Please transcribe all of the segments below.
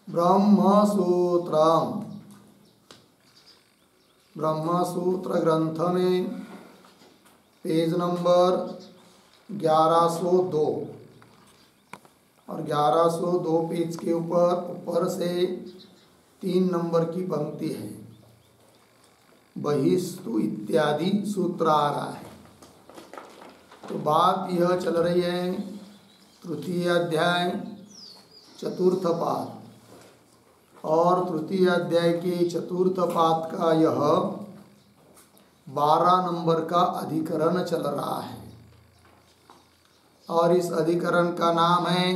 ब्रह्मसूत्रम। ब्रह्मसूत्र ग्रंथ में page number 1102 और 1102 पेज के ऊपर से 3 नंबर की पंक्ति है। बहिस्तु इत्यादि सूत्र आ रहा है। तो बात यह चल रही है तृतीय अध्याय चतुर्थ पाद, और तृतीय अध्याय के चतुर्थ पाद का यह 12 नंबर का अधिकरण चल रहा है, और इस अधिकरण का नाम है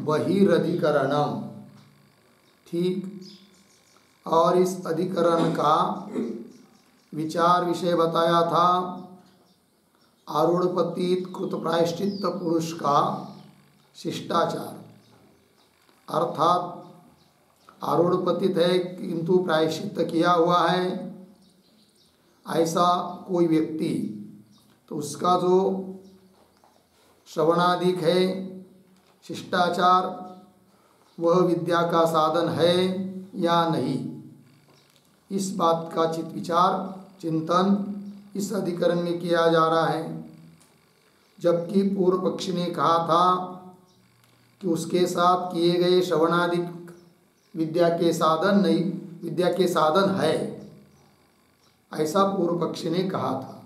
बहिरधिकरणम। ठीक। और इस अधिकरण का विचार विषय बताया था आरूढ़पतित कृत प्रायश्चित्त पुरुष का शिष्टाचार, अर्थात आरूढ़पतित है किंतु प्रायश्चित्त किया हुआ है ऐसा कोई व्यक्ति, तो उसका जो श्रवणादिक है शिष्टाचार, वह विद्या का साधन है या नहीं, इस बात का चिंतन इस अधिकरण में किया जा रहा है। जबकि पूर्व पक्षी ने कहा था कि उसके साथ किए गए श्रवणादिक विद्या के साधन नहीं, विद्या के साधन है, ऐसा पूर्व पक्षी ने कहा था।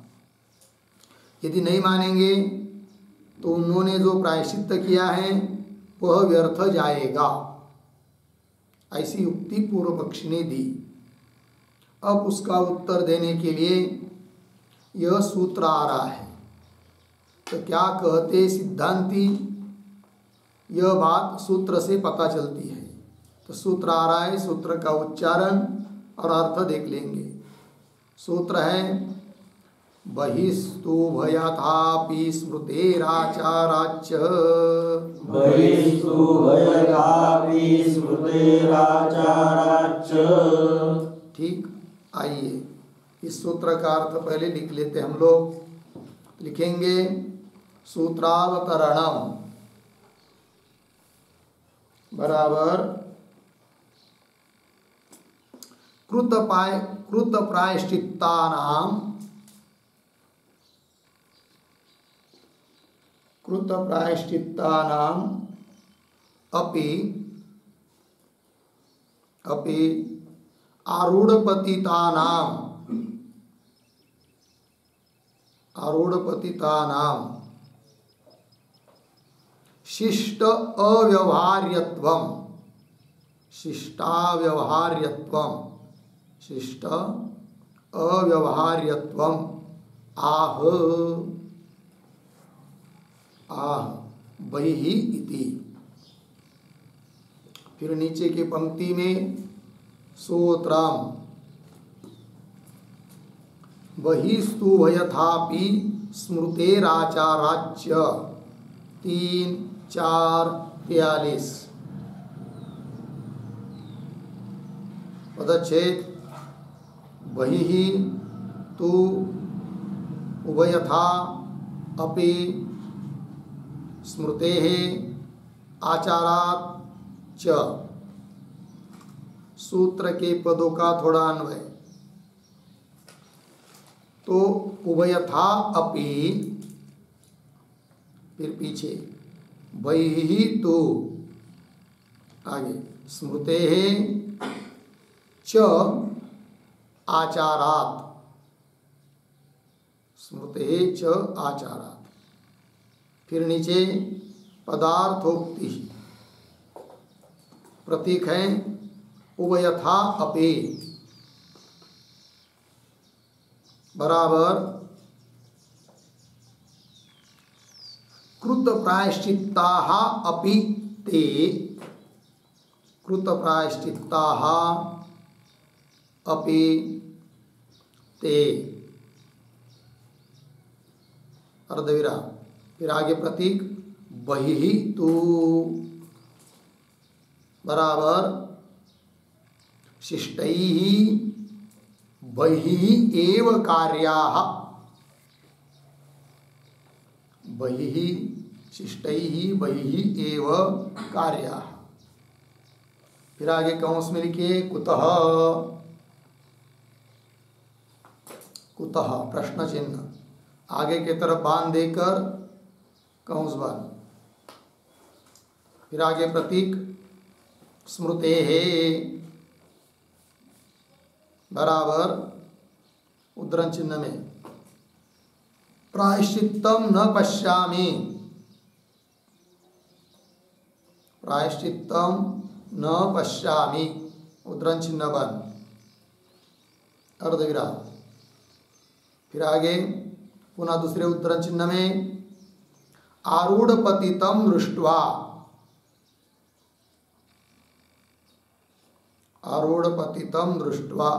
यदि नहीं मानेंगे तो उन्होंने जो प्रायश्चित्त किया है वह व्यर्थ जाएगा, ऐसी युक्ति पूर्व पक्षी ने दी। अब उसका उत्तर देने के लिए यह सूत्र आ रहा है। तो क्या कहते सिद्धांती, यह बात सूत्र से पता चलती है। तो सूत्र आ रहा है, सूत्र का उच्चारण और अर्थ देख लेंगे। सूत्र है बहिस्तु भयथापि स्मृतेराचाराच्च। बहिस्तु भयथापि स्मृतेराचाराच्च। ठीक। आइए इस सूत्र का अर्थ पहले लिख लेते हम लोग। लिखेंगे सूत्रावतरणम बराबर कृत प्रायश्चित्तानाम अपि आरूढ़पतितानाम शिष्ट अव्यवहार्यत्वम आह बहिहि इति। फिर नीचे की पंक्ति में सूत्रम बहिस्तु भयथापि स्मृतेराचाराच्च 3, 4, 43 पदच्छेद। बहिहि तु उभयथा अपि स्मृतेः आचारात् च। सूत्र के पदों का थोड़ा अन्वय। तो उभयथा अपि, फिर पीछे बहिहि तु, आगे स्मृतेः च आचारात्, स्मृतेः च आचारात्। फिर नीचे पदार्थोक्ति प्रतीक है उभयथा अपि बराबर कृत प्रायश्चित्ताः अपि ते, कृत प्रायश्चित्ताः अपि ते अर्धविराम। फिर आगे प्रतीक बहिहि तु बराबर शिष्टैः बहिहि एव कार्याः, बहिहि शिष्टैः बहिहि एव कार्याः। फिर आगे कौंस में लिखिए कुतः, कुतः प्रश्न चिन्ह आगे की तरफ बांध देकर कौंस बांध। फिर आगे प्रतीक स्मृते है बराबर उद्धरण चिन्ह में प्रायश्चित्तम न पश्यामि, प्रायश्चित्तम न पश्यामि उद्धरण चिन्ह बंद अर्धविराम। फिर आगे पुनः दूसरे उद्धरण चिन्ह में आरूढ़ पतितम दृष्ट्वा, आरूढ़ पतितम दृष्ट्वा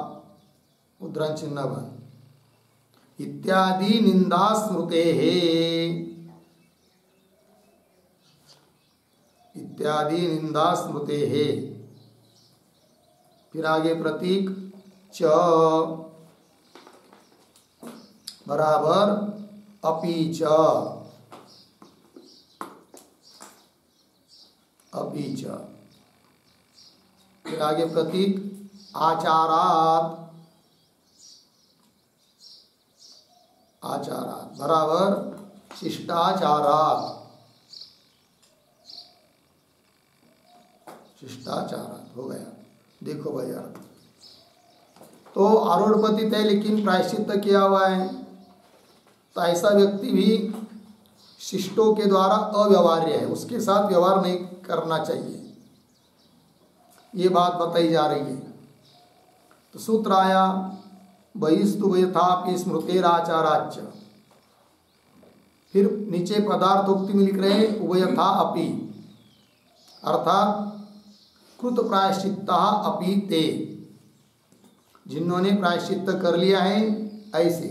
उद्धरण चिन्ह बंद इत्यादि निंदा स्मृते है, इत्यादि निंदा स्मृते है। फिर आगे प्रतीक च बराबर अपि च, अपि च। फिर आगे प्रतीक आचारात्, आचारात् बराबर शिष्टाचारात्, शिष्टाचारात् हो गया। देखो भैया तो आरूढ़ पतित है लेकिन प्रायश्चित्त किया हुआ है, तो ऐसा व्यक्ति भी शिष्टों के द्वारा अव्यवहार्य है, उसके साथ व्यवहार नहीं करना चाहिए, ये बात बताई जा रही है। तो सूत्र आया बहिस्तु यथापि स्मृतेराचाराच्च। फिर नीचे पदार्थोक्ति में लिख रहे हैं उभयथा अपि, अर्थात कृत प्रायश्चित्ता अपि ते, जिन्होंने प्रायश्चित्त कर लिया है ऐसे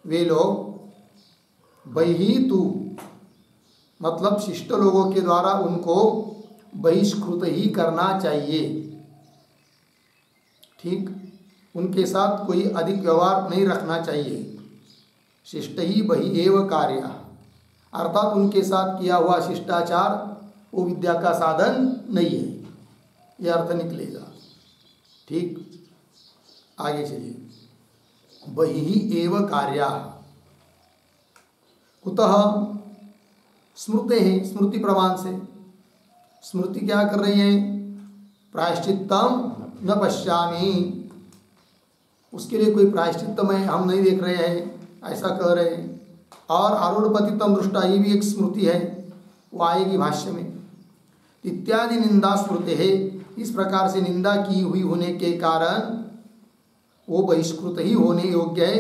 वे लोग बहितु मतलब शिष्ट लोगों के द्वारा उनको बहिष्कृत ही करना चाहिए, ठीक, उनके साथ कोई अधिक व्यवहार नहीं रखना चाहिए। शिष्ट ही बहि एव कार्य, अर्थात उनके साथ किया हुआ शिष्टाचार वो विद्या का साधन नहीं है, यह अर्थ निकलेगा। ठीक, आगे चलिए बहि एव कार्या कुतः स्मृते है, स्मृति प्रमाण से। स्मृति क्या कर रही है? प्रायश्चित्तम न पश्यामि, उसके लिए कोई प्रायश्चित्त में हम नहीं देख रहे हैं ऐसा कह रहे हैं। और आरूढ़ पतितम दृष्टा ये भी एक स्मृति है, वो आएगी भाष्य में। इत्यादि निंदा स्मृति है, इस प्रकार से निंदा की हुई होने के कारण वो बहिष्कृत ही होने योग्य है,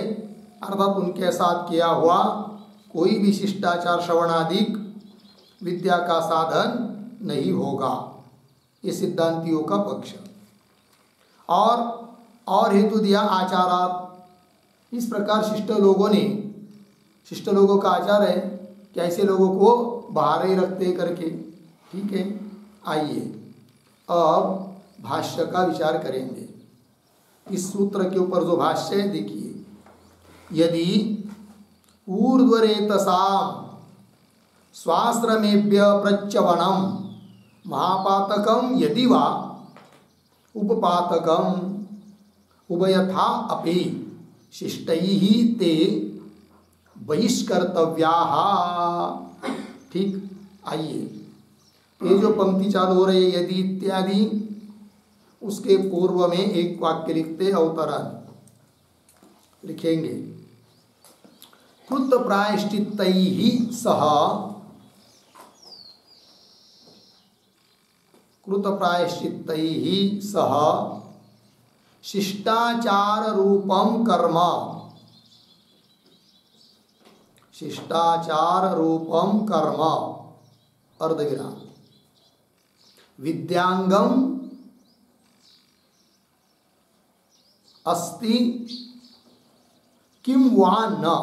अर्थात उनके साथ किया हुआ कोई भी शिष्टाचार श्रवणादिक विद्या का साधन नहीं होगा, ये सिद्धांतियों का पक्ष। और हेतु दिया आचारात। इस प्रकार शिष्ट लोगों ने, शिष्ट लोगों का आचार है कि ऐसे लोगों को बाहर ही रखते करके, ठीक है। आइए अब भाष्य का विचार करेंगे। इस सूत्र के ऊपर जो भाष्य है देखिए, यदि ऊर्ध्वरेतसाम स्वाश्रमेभ्य प्रच्यवनम महापातकम यदि वा उपपातकम उभयथा अपि शिष्टैः ते बहिष्कर्तव्याः। ठीक, आइए ये जो पंक्ति चालू हो रही है यदि इत्यादि, उसके पूर्व में एक वाक्य लिखते अवतरण लिखेंगे। कृत प्रायश्चित्तैः सह, कृत प्रायश्चित्तैः सह शिष्टाचार रूपम कर्म, शिष्टाचार रूपम कर्म अर्धविराम विद्यांगम अस्ति किम वा न,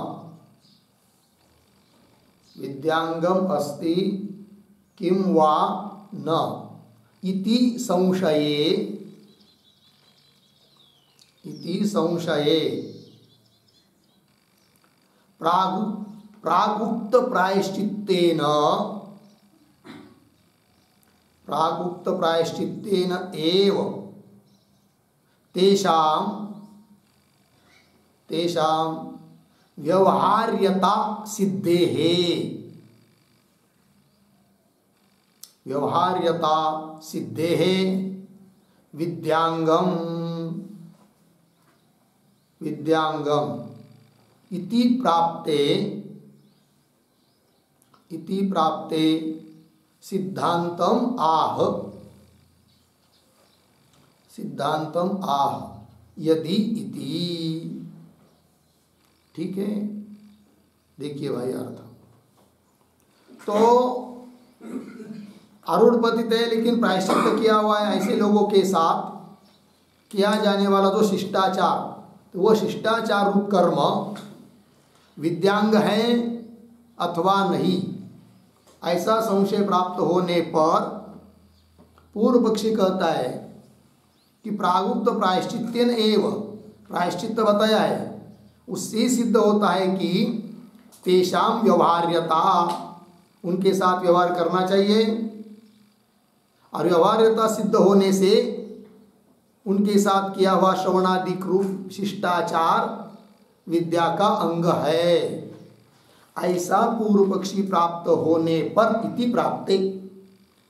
विद्यांगम अस्ति किम वा न इति संशये, इति संशये प्रागुक्त प्रायश्चित्तेन, प्रागुक्त प्रायश्चित्तेन एव तेषां व्यवहार्यता सिद्धेः विद्यांगम इति प्राप्ते सिद्धांतम आह यदि इति। ठीक है, देखिए भाई अर्थ। तो आरूढ़ पतित है लेकिन प्रायश्चित्त किया हुआ है, ऐसे लोगों के साथ किया जाने वाला जो शिष्टाचार, तो वह शिष्टाचार रूप कर्म विद्यांग है अथवा नहीं, ऐसा संशय प्राप्त होने पर पूर्व पक्षी कहता है कि प्रागुक्त प्रायश्चित्यन एव, प्रायश्चित्त बताया है, उससे सिद्ध होता है कि तेषाम व्यवहार्यता, उनके साथ व्यवहार करना चाहिए, और व्यवहार्यता सिद्ध होने से उनके साथ किया हुआ श्रवणादिक रूप शिष्टाचार विद्या का अंग है, ऐसा पूर्व पक्षी प्राप्त होने पर इति प्राप्ते,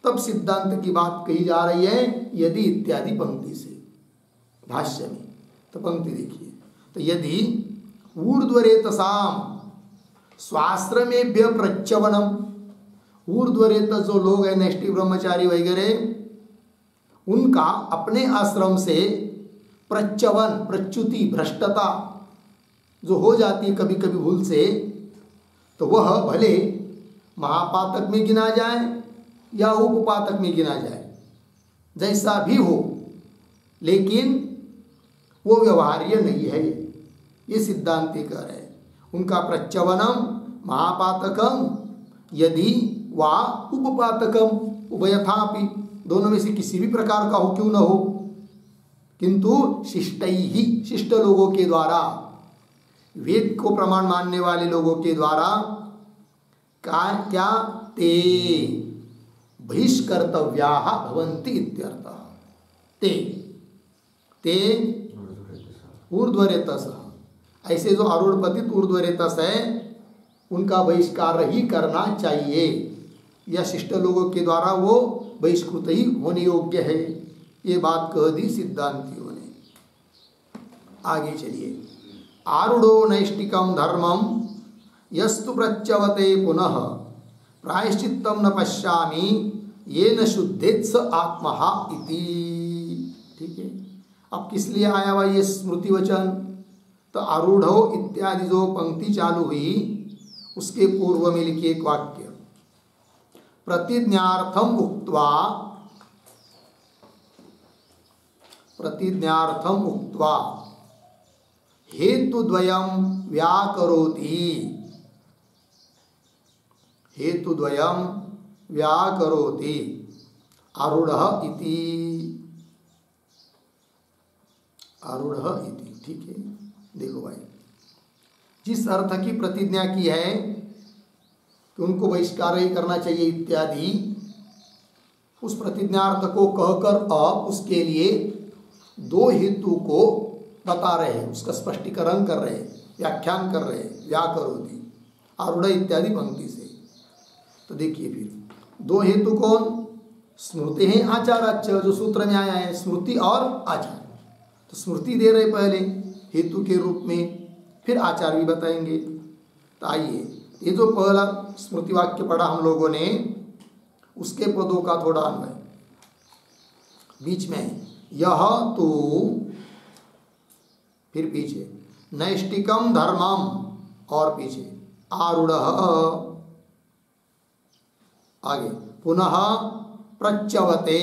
तब सिद्धांत की बात कही जा रही है यदि इत्यादि पंक्ति से भाष्य में। तो पंक्ति देखिए, तो यदि ऊर्ध्वरेतसाम स्वाश्रमेभ्य प्रच्यवनम, ऊर्ध्वरेत जो लोग हैं नैष्ठिक ब्रह्मचारी वगैरह, उनका अपने आश्रम से प्रच्यवन, प्रच्युति, भ्रष्टता जो हो जाती है कभी कभी भूल से, तो वह भले महापातक में गिना जाए या उपपातक में गिना जाए, जैसा भी हो, लेकिन वो व्यवहार्य नहीं है, ये सिद्धांति कह रहे हैं। उनका प्रच्यवनम महापातकम यदि वा उपपातकम उभयथापि, दोनों में से किसी भी प्रकार का हो क्यों न हो, किंतु शिष्टैहि, शिष्ट लोगों के द्वारा, वेद को प्रमाण मानने वाले लोगों के द्वारा क्या ते बहिष्कर्तव्याः भवन्ति इत्यर्थः। ते ऊर्ध्वरेतस, ऐसे जो आरूढ़ पतित ऊर्ध्वरेतस है उनका बहिष्कार ही करना चाहिए, या शिष्ट लोगों के द्वारा वो बहिष्कृत ही होने योग्य है, ये बात कह दी सिद्धांतियों ने। आगे चलिए, आरूढ़ो नैष्टिकम धर्मम यस्तु प्रच्यवते पुनः प्रायश्चित्तम न पश्यामि येन शुद्धेत स आत्महा इति। ठीक है, अब किस लिए आया हुआ ये स्मृति वचन? तो आरूढ़ो इत्यादि जो पंक्ति चालू हुई उसके पूर्व में लिखिए एक वाक्य, प्रतिज्ञार्थम उक्त्वा हेतुद्वयं व्याकरोति आरूढ़ इति। ठीक है, देखो भाई, जिस अर्थ की प्रतिज्ञा की है कि उनको बहिष्कार ही करना चाहिए इत्यादि, उस प्रतिज्ञार्थ को कहकर अब उसके लिए दो हेतु को बता रहे हैं, उसका स्पष्टीकरण कर रहे हैं, व्याख्यान कर रहे हैं, व्याकरोति आरूढ़ इत्यादि पंक्ति से। तो देखिए फिर दो हेतु कौन? स्मृति है आचाराच्च, जो सूत्र में आया है, स्मृति और आचार। तो स्मृति दे रहे पहले हेतु के रूप में, फिर आचार भी बताएंगे। तो आइए, ये जो पहला स्मृति वाक्य पढ़ा हम लोगों ने, उसके पदों का थोड़ा अन्वय बीच में, यह तो, फिर पीछे नैष्टिकम धर्मम, और पीछे आरूढ़, आगे पुनः प्रच्यवते,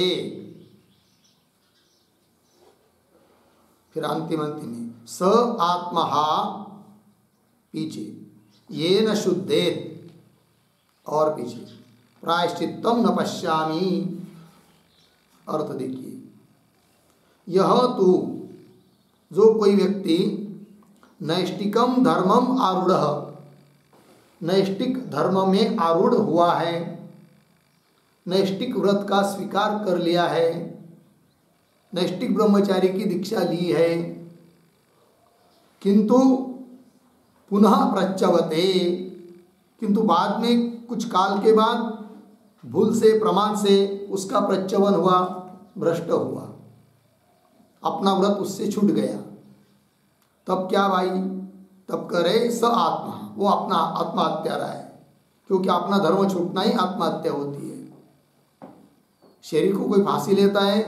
फिर अंतिम में स आत्महा, पीछे येन शुद्धेत, और पीछे प्रायश्चित्तम न पश्यामि। अर्थ देखिए, यह तो जो कोई व्यक्ति नैष्टिकम धर्मम आरूढ़, नैष्टिक धर्म में आरूढ़ हुआ है, नैष्टिक व्रत का स्वीकार कर लिया है, नैष्टिक ब्रह्मचारी की दीक्षा ली है, किंतु पुनः प्रच्यवते, किंतु बाद में कुछ काल के बाद भूल से प्रमाद से उसका प्रच्यवन हुआ, भ्रष्ट हुआ, अपना व्रत उससे छूट गया, तब क्या भाई? तब करे स आत्मा, वो अपना आत्महत्यारा है, क्योंकि अपना धर्म छूटना ही आत्महत्या होती है। शरीर को कोई फांसी लेता है,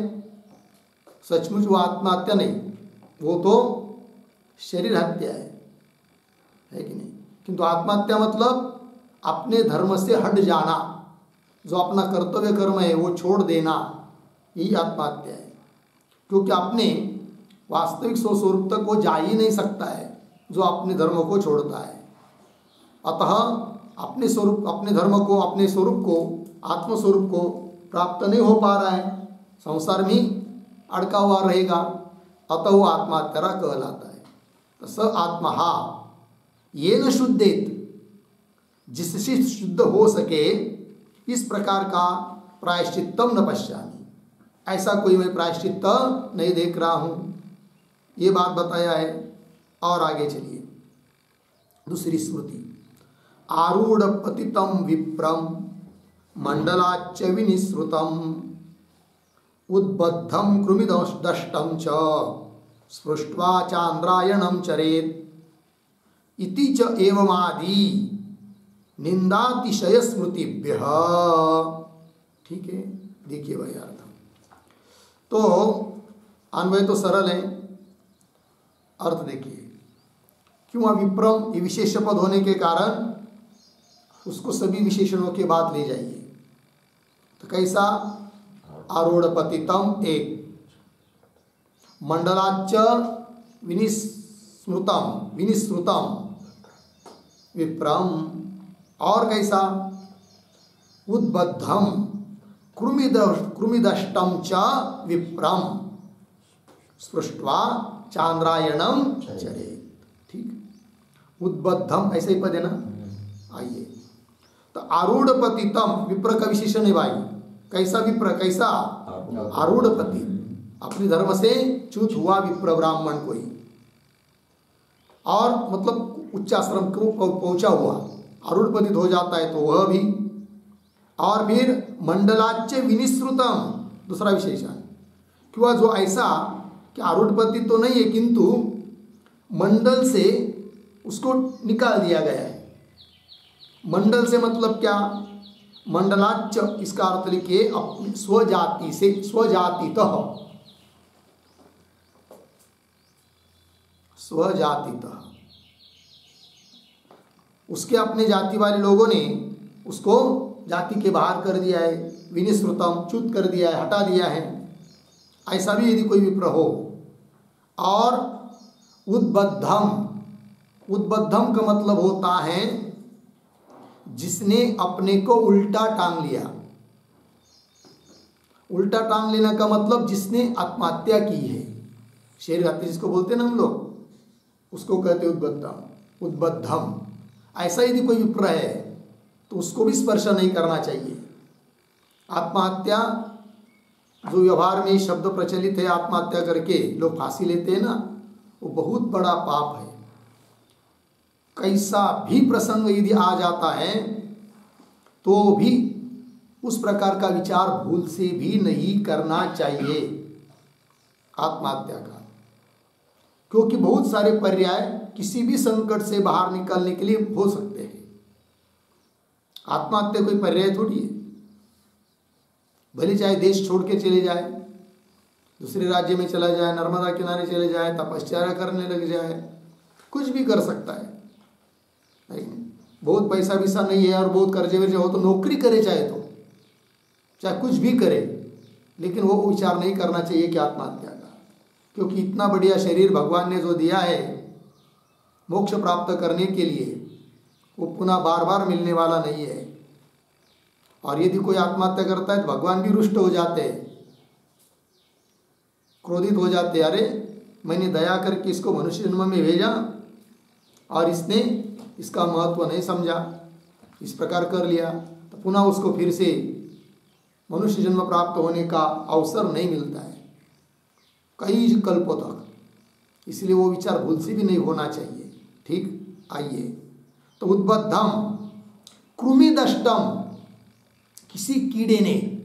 सचमुच वो आत्महत्या नहीं, वो तो शरीर हत्या है कि नहीं? किंतु आत्महत्या मतलब अपने धर्म से हट जाना, जो अपना कर्तव्य कर्म है वो छोड़ देना, यही आत्महत्या है। क्योंकि अपने वास्तविक स्वरूप तक वो जा ही नहीं सकता है जो अपने धर्म को छोड़ता है। अतः अपने स्वरूप, अपने धर्म को, अपने स्वरूप को, आत्मस्वरूप को प्राप्त नहीं हो पा रहा है, संसार में अड़का हुआ रहेगा, अतः वो आत्महत्या कहलाता है। तो स आत्मा ये न शुद्धेत, जिससे शुद्ध हो सके, इस प्रकार का प्रायश्चित्तम न पश्यामि, ऐसा कोई मैं प्रायश्चित्त नहीं देख रहा हूँ, ये बात बताया है। और आगे चलिए, दूसरी स्मृति, आरूढ़ पतितम विप्रम मंडलाच्च विनिसृतम उद्बद्धम कृमिदष्टम च स्पृष्ट्वा चांद्रायणम चरेत इति च एवमादि निंदातिशय स्मृतिभ्यः। ठीक है, देखिए भाई अर्थ तो अन्वय तो सरल है, अर्थ देखिए। क्यों? विप्रम ये विशेष पद होने के कारण उसको सभी विशेषणों के बाद ले जाइए। तो कैसा? आरूढ़ पतितम एक, मंडलाच्च विनिस्मृतम विप्रम, और कैसा? उद्बद्धम कृमिदष्टम च विप्रम स्पृष्ट्वा चांद्रायणम चरेत। ठीक, उद्बद्धम ऐसे ही पद है ना। आइए, तो आरूढ़ पतितम विप्र का विशेषण है भाई। कैसा विप्र? कैसा? आरूढ़ पति, अपने धर्म से च्युत हुआ विप्र ब्राह्मण कोई, और मतलब उच्चाश्रम को पहुंचा हुआ आरूढ़ पतित हो जाता है तो वह भी। और फिर मंडलाच्च विनिसृतम, दूसरा विशेषण, कि वह जो ऐसा कि आरूढ़ पतित तो नहीं है, किंतु मंडल से उसको निकाल दिया गया है। मंडल से मतलब क्या? मंडलाच्च, इसका अर्थ लिखिए अपनी स्वजाति से, स्वजातितः, स्वजातितः, उसके अपने जाति वाले लोगों ने उसको जाति के बाहर कर दिया है, विनिसृतम, च्युत कर दिया है, हटा दिया है। ऐसा भी यदि कोई विप्र हो। और उद्बद्धम, उद्बद्धम का मतलब होता है जिसने अपने को उल्टा टांग लिया। उल्टा टांग लेना का मतलब जिसने आत्महत्या की है, शरीर हत्या जिसको बोलते हैं ना हम लोग, उसको कहते हैं उद्बद्धम, उद्बद्धम। ऐसा यदि कोई विप्र है तो उसको भी स्पर्श नहीं करना चाहिए। आत्महत्या जो व्यवहार में शब्द प्रचलित है, आत्महत्या करके लोग फांसी लेते हैं ना, वो बहुत बड़ा पाप है। कैसा भी प्रसंग यदि आ जाता है तो भी उस प्रकार का विचार भूल से भी नहीं करना चाहिए आत्महत्या का, क्योंकि बहुत सारे पर्याय किसी भी संकट से बाहर निकलने के लिए हो सकते हैं। आत्महत्या कोई पर्याय थोड़ी है। भले चाहे देश छोड़ के चले जाए, दूसरे राज्य में चला जाए, नर्मदा किनारे चले जाए, तपश्चर्या करने लग जाए, कुछ भी कर सकता है। बहुत पैसा वैसा नहीं है और बहुत कर्जे वर्जे हो तो नौकरी करे, चाहे कुछ भी करे, लेकिन वो विचार नहीं करना चाहिए कि आत्महत्या का, क्योंकि इतना बढ़िया शरीर भगवान ने जो दिया है मोक्ष प्राप्त करने के लिए, वो पुनः बार बार मिलने वाला नहीं है। और यदि कोई आत्महत्या करता है तो भगवान भी रुष्ट हो जाते हैं, क्रोधित हो जाते हैं। अरे मैंने दया करके इसको मनुष्य जन्म में भेजा और इसने इसका महत्व नहीं समझा, इस प्रकार कर लिया, तो पुनः उसको फिर से मनुष्य जन्म प्राप्त होने का अवसर नहीं मिलता है कई कल्पों तक, इसलिए वो विचार भूल से भी नहीं होना चाहिए। ठीक, आइए तो उद्बद्धम कृमिदष्टम, किसी कीड़े ने,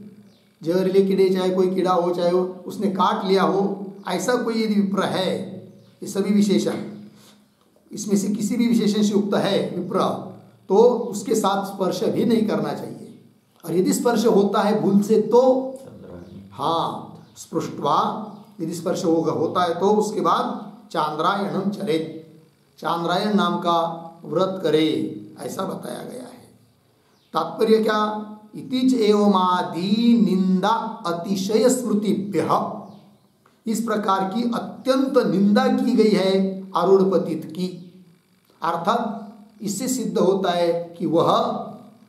जहरीले कीड़े, चाहे कोई कीड़ा हो चाहे उसने काट लिया हो, ऐसा कोई यदि विप्र है, ये सभी विशेषण इसमें से किसी भी विशेषण से युक्त है विप्र, तो उसके साथ स्पर्श भी नहीं करना चाहिए। और यदि स्पर्श होता है भूल से तो हाँ, स्पृष्ट्वा, यदि स्पर्श होता है तो उसके बाद चांद्रायणम चरेत, चांद्रायण नाम का व्रत करे, ऐसा बताया गया है। तात्पर्य क्या, इतिच एवमादि निंदा अतिशय स्मृतिभ्य, इस प्रकार की अत्यंत निंदा की गई है आरूढ़ पतित की, अर्थात इससे सिद्ध होता है कि वह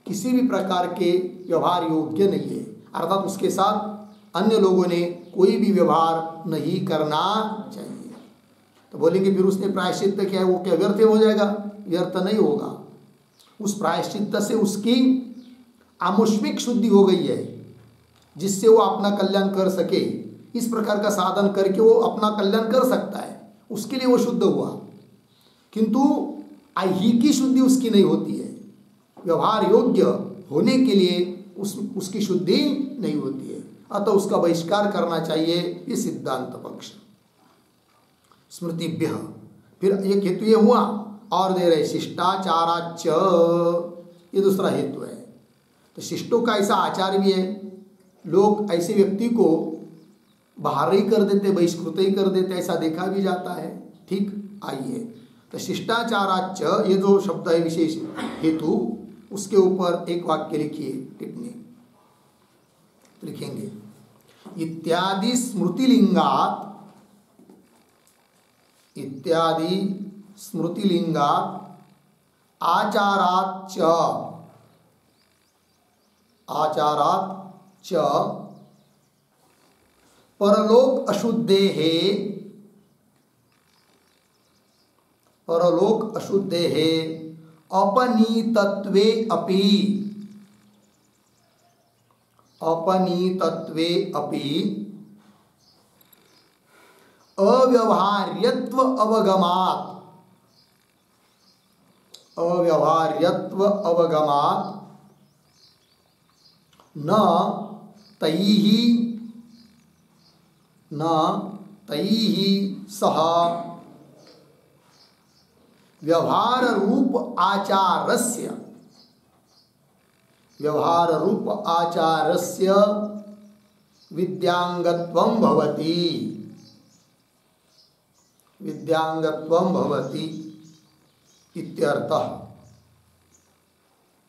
किसी भी प्रकार के व्यवहार योग्य नहीं है, अर्थात उसके साथ अन्य लोगों ने कोई भी व्यवहार नहीं करना चाहिए। तो बोलेंगे फिर उसने प्रायश्चित्त किया है, वो क्या व्यर्थ हो जाएगा? व्यर्थ नहीं होगा। उस प्रायश्चित्त से उसकी आमुष्मिक शुद्धि हो गई है, जिससे वो अपना कल्याण कर सके। इस प्रकार का साधन करके वो अपना कल्याण कर सकता है, उसके लिए वो शुद्ध हुआ। किंतु ऐहिकी शुद्धि उसकी नहीं होती है, व्यवहार योग्य होने के लिए उसकी शुद्धि नहीं होती है, अतः उसका बहिष्कार करना चाहिए। ये सिद्धांत पक्ष। स्मृतिभ्य, फिर एक हेतु ये हुआ और दे रहे शिष्टाचाराच, ये दूसरा हेतु है। तो शिष्टों का ऐसा आचार भी है, लोग ऐसे व्यक्ति को बाहर ही कर देते, बहिष्कृत ही कर देते, ऐसा देखा भी जाता है। ठीक, आइए तो शिष्टाचाराच, ये जो शब्द है विशेष हेतु, उसके ऊपर एक वाक्य लिखिए, टिप्पणी लिखेंगे। इत्यादि स्मृतिलिंगात, इत्यादि स्मृतिलिंगात आचाराच, आचाराच परलोक अशुद्धेः, परलोक अशुद्धेः अपनीतत्वे अपि, अपनीतत्वे अपि अव्यवहार्यत्व अवगमात्, अव्यवहार्यत्व अवगमात् न तैः सह व्यवहार रूप आचारस्य, व्यवहार रूप आचारस्य विद्यांगत्वं भवति, विद्यांगत्वं भवति इत्यर्थः।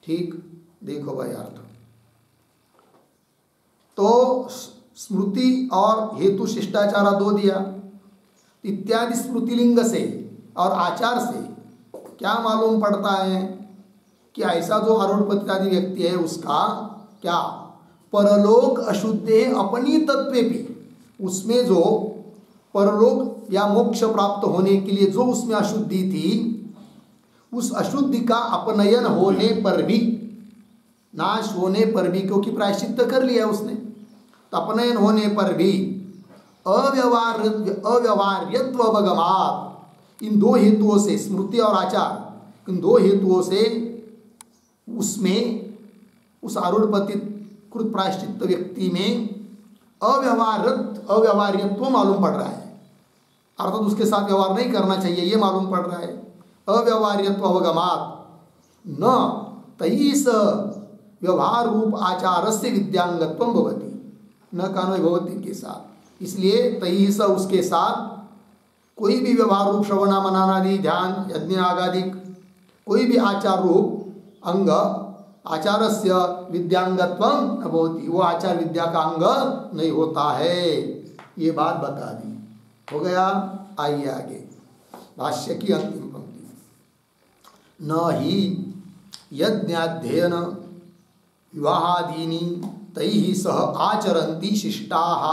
ठीक, देखो भाई अर्थ। तो स्मृति और हेतु शिष्टाचार दो दिया। इत्यादि स्मृतिलिंग से और आचार से क्या मालूम पड़ता है कि ऐसा जो आरूढ़ आदि व्यक्ति है उसका क्या परलोक अशुद्ध है अपनी तत्वे भी, उसमें जो परलोक या मोक्ष प्राप्त होने के लिए जो उसमें अशुद्धि थी, उस अशुद्धि का अपनयन होने पर भी, नाश होने पर भी, क्योंकि प्रायश्चित्त कर लिया उसने, तो अपनयन होने पर भी अव्यवहार्यत्व अवगमात्, इन दो हेतुओं से, स्मृति और आचार, इन दो हेतुओं से उसमें, उस आरूढ़पतिकृत प्रायश्चित्त व्यक्ति में अव्यवहार्यत्व मालूम पड़ रहा है, अर्थात उसके साथ व्यवहार नहीं करना चाहिए ये मालूम पड़ रहा है। अव्यवहार्यत्व अवगमात् न तैः व्यवहार रूप आचारस्य विद्यांगत्वं भवति, न कानो भवति के साथ, इसलिए तैः उसके साथ कोई भी व्यवहार रूप श्रवणा मननादि ध्यान यज्ञ आगादिक कोई भी आचार रूप अंग आचारस्य विद्यांगत्वं न भवति, वो आचार विद्या का अंग नहीं होता है। ये बात बता दी, हो गया। आइए आगे भाष्य की अंतिम पंक्ति। न ही यज्ञाध्ययन विवाहादीनि तैः सह आचरन्ति शिष्टाः।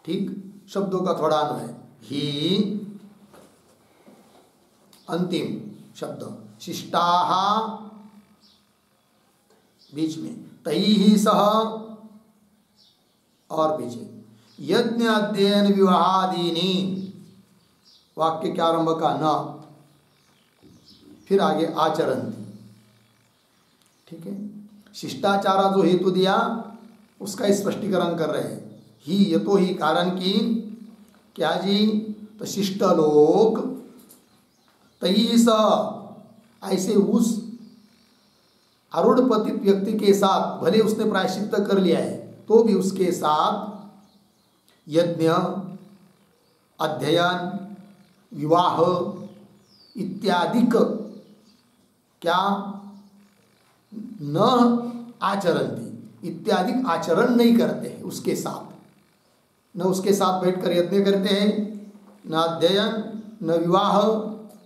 ठीक, शब्दों का थोड़ा अन्वय। ही अंतिम शब्द, शिष्टाः बीच में, तैः सह और पीछे यज्ञ अध्ययन विवाहादीनी, वाक्य के आरंभ का न, फिर आगे आचरन्ति। ठीक है, शिष्टाचारा जो हेतु दिया उसका स्पष्टीकरण कर रहे हैं। ही यतो ही कारण की क्या जी, तो शिष्ट लोग तई स, ऐसे उस आरूढ़पति व्यक्ति के साथ, भले उसने प्रायश्चित्त कर लिया है तो भी उसके साथ यज्ञ, अध्ययन, विवाह इत्यादिक क्या न आचरन्ति, इत्यादि आचरण नहीं करते हैं उसके साथ। न उसके साथ बैठकर यज्ञ करते हैं, न अध्ययन, न विवाह,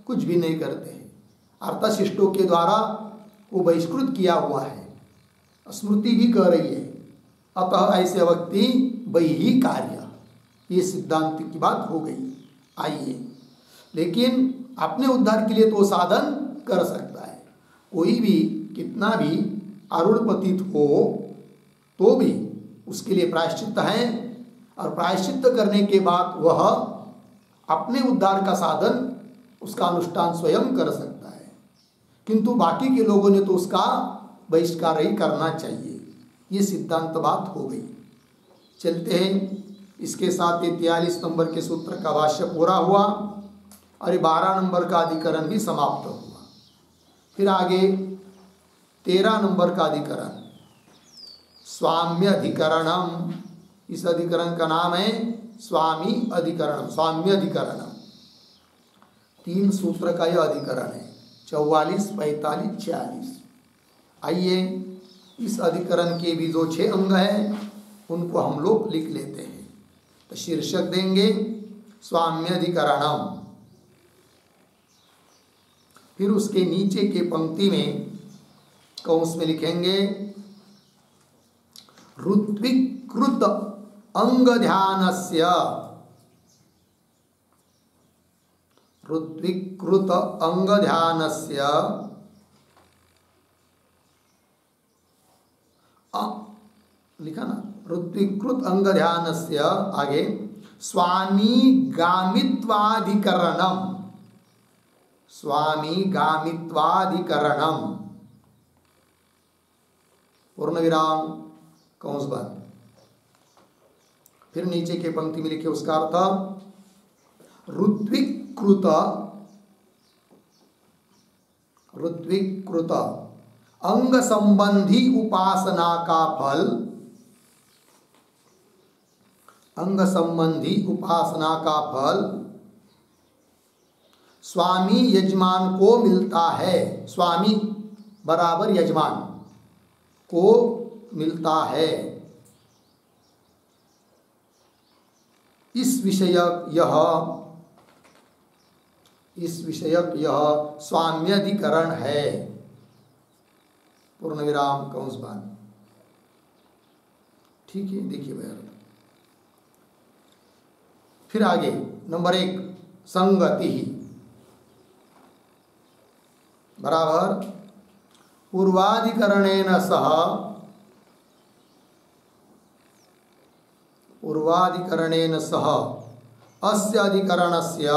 कुछ भी नहीं करते हैं। अर्थात शिष्टों के द्वारा वो बहिष्कृत किया हुआ है, स्मृति भी कह रही है। अतः ऐसे व्यक्ति बहिः कार्य, ये सिद्धांत की बात हो गई। आइए, लेकिन अपने उद्धार के लिए तो साधन कर सकता है। कोई भी कितना भी आरूढ़ पतित हो तो भी उसके लिए प्रायश्चित्त है, और प्रायश्चित्त करने के बाद वह अपने उद्धार का साधन, उसका अनुष्ठान स्वयं कर सकता है। किंतु बाकी के लोगों ने तो उसका बहिष्कार ही करना चाहिए। ये सिद्धांत बात हो गई। चलते हैं, इसके साथ ये 43 नंबर के सूत्र का भाष्य पूरा हुआ और 12 नंबर का अधिकरण भी समाप्त हुआ। फिर आगे 13 नंबर का अधिकरण स्वाम्य अधिकरणम। इस अधिकरण का नाम है स्वामी अधिकरणम, स्वाम्य अधिकरणम। 3 सूत्र का यह अधिकरण है, 44, 45, 46। आइए, इस अधिकरण के भी जो 6 अंग हैं उनको हम लोग लिख लेते हैं। तो शीर्षक देंगे स्वाम्य अधिकरणम, फिर उसके नीचे के पंक्ति में कौंस में लिखेंगे ऋत्विकृत अंग ध्यानस्य, ऋत्विकृत अंग ध्यानस्य लिखा ना, ऋत्विकृत अंग ध्यानस्य आगे स्वामी गामित्वाधिकरणम, स्वामी गामित्वाधिकरणम, पूर्ण विराम कौंस बंद। फिर नीचे के पंक्ति में लिखे उसका अर्थ ऋत्विकृत, ऋत्विकृत अंग संबंधी उपासना का फल, अंग संबंधी उपासना का फल स्वामी यजमान को मिलता है। स्वामी बराबर यजमान को मिलता है। इस विषयक यह स्वाम्यधिकरण है। पूर्ण विराम कंस बंद। ठीक है, देखिए भैया। फिर आगे नंबर 1 संगति बराबर पूर्वाधिकरणेन सह, पूर्वाधिकरणेन सह अस्य अधिकरणस्य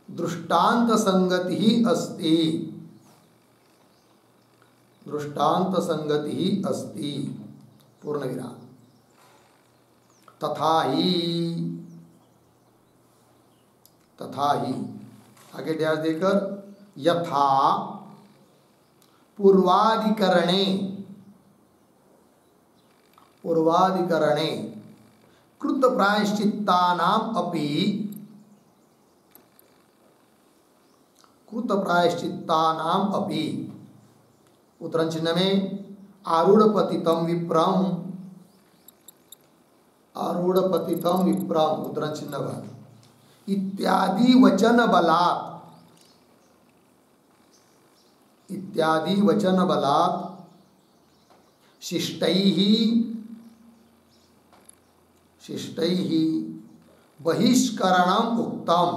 दृष्टांत संगति अस्ति, दृष्टांत संगति अस्ति। पूर्ण विराम। तथा ही आगे ड्यास देकर यथा पूर्वाधिकरणे कृत प्रायश्चित्तानाम अपि, कृत प्रायश्चित्तानाम अपि उत्तरण चिन्ह में आरूढ़पतितम विप्रम, आरूढ़पतितम विप्रम उत्तरण चिन्ह बन इत्यादि वचन बलात्, इत्यादि वचन बलात् शिष्टैः बहिष्करणम उक्तम,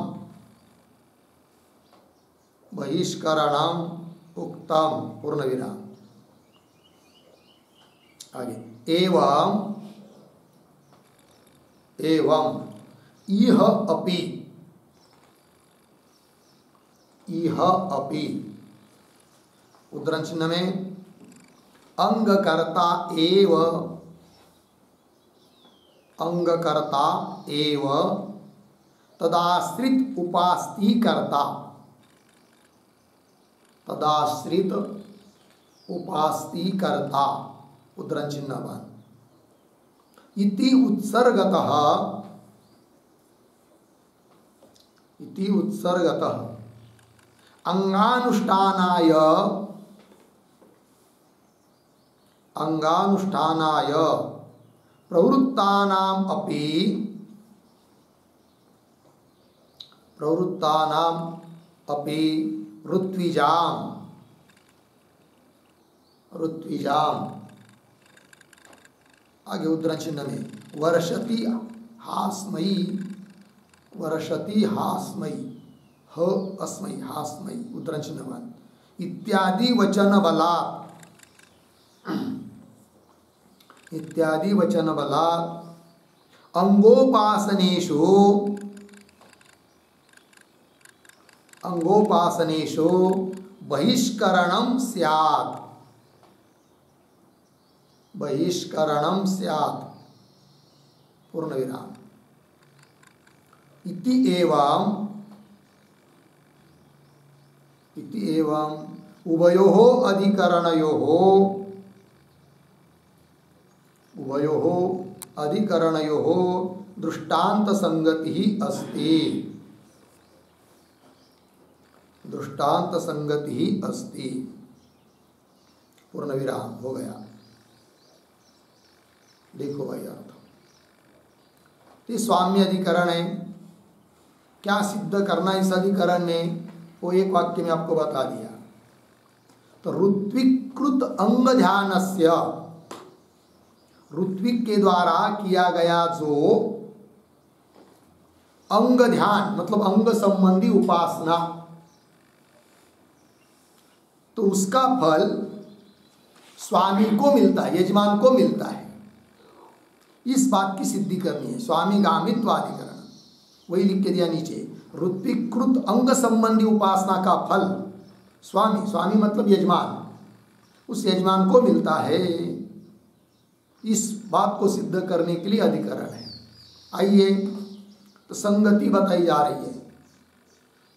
बहिष्करणम उक्तम। पूर्ण विराम। आगे एवं एवं इह अपि उद्धरण चिन्ह में अंगकर्ता एव तदाश्रित उपास्ति कर्ता उद्धरण चिन्ह बन इति उत्सर्गतः अंगानुष्ठानाय प्रवृत्तानाम अपि ऋत्विजाम आगे उद्धरण चिन्ह में वर्षति हास्मयी ह अस्मयी हास्मयी उद्धरण चिन्ह वन इत्यादि वचन बलात् अंगोपासनेषु बहिष्करणं स्यात् पूर्ण विराम इति एवं उभयोः अधिकरणयोः दृष्टांत संगति अस्ति पूर्ण विराम हो गया। देखो भाई अर्थ तो स्वाम्य अधिकरण है, क्या सिद्ध करना इस अधिकरण में वो एक वाक्य में आपको बता दिया। तो ऋत्विकृत अंग ध्यानस्य ऋत्विक के द्वारा किया गया जो अंग ध्यान मतलब अंग संबंधी उपासना, तो उसका फल स्वामी को मिलता है, यजमान को मिलता है। इस बात की सिद्धि करनी है। स्वामी गामित्वाधिकरण वही लिख के दिया नीचे, ऋत्विकृत अंग संबंधी उपासना का फल स्वामी मतलब यजमान, उस यजमान को मिलता है। इस बात को सिद्ध करने के लिए अधिकरण है। आइए तो संगति बताई जा रही है।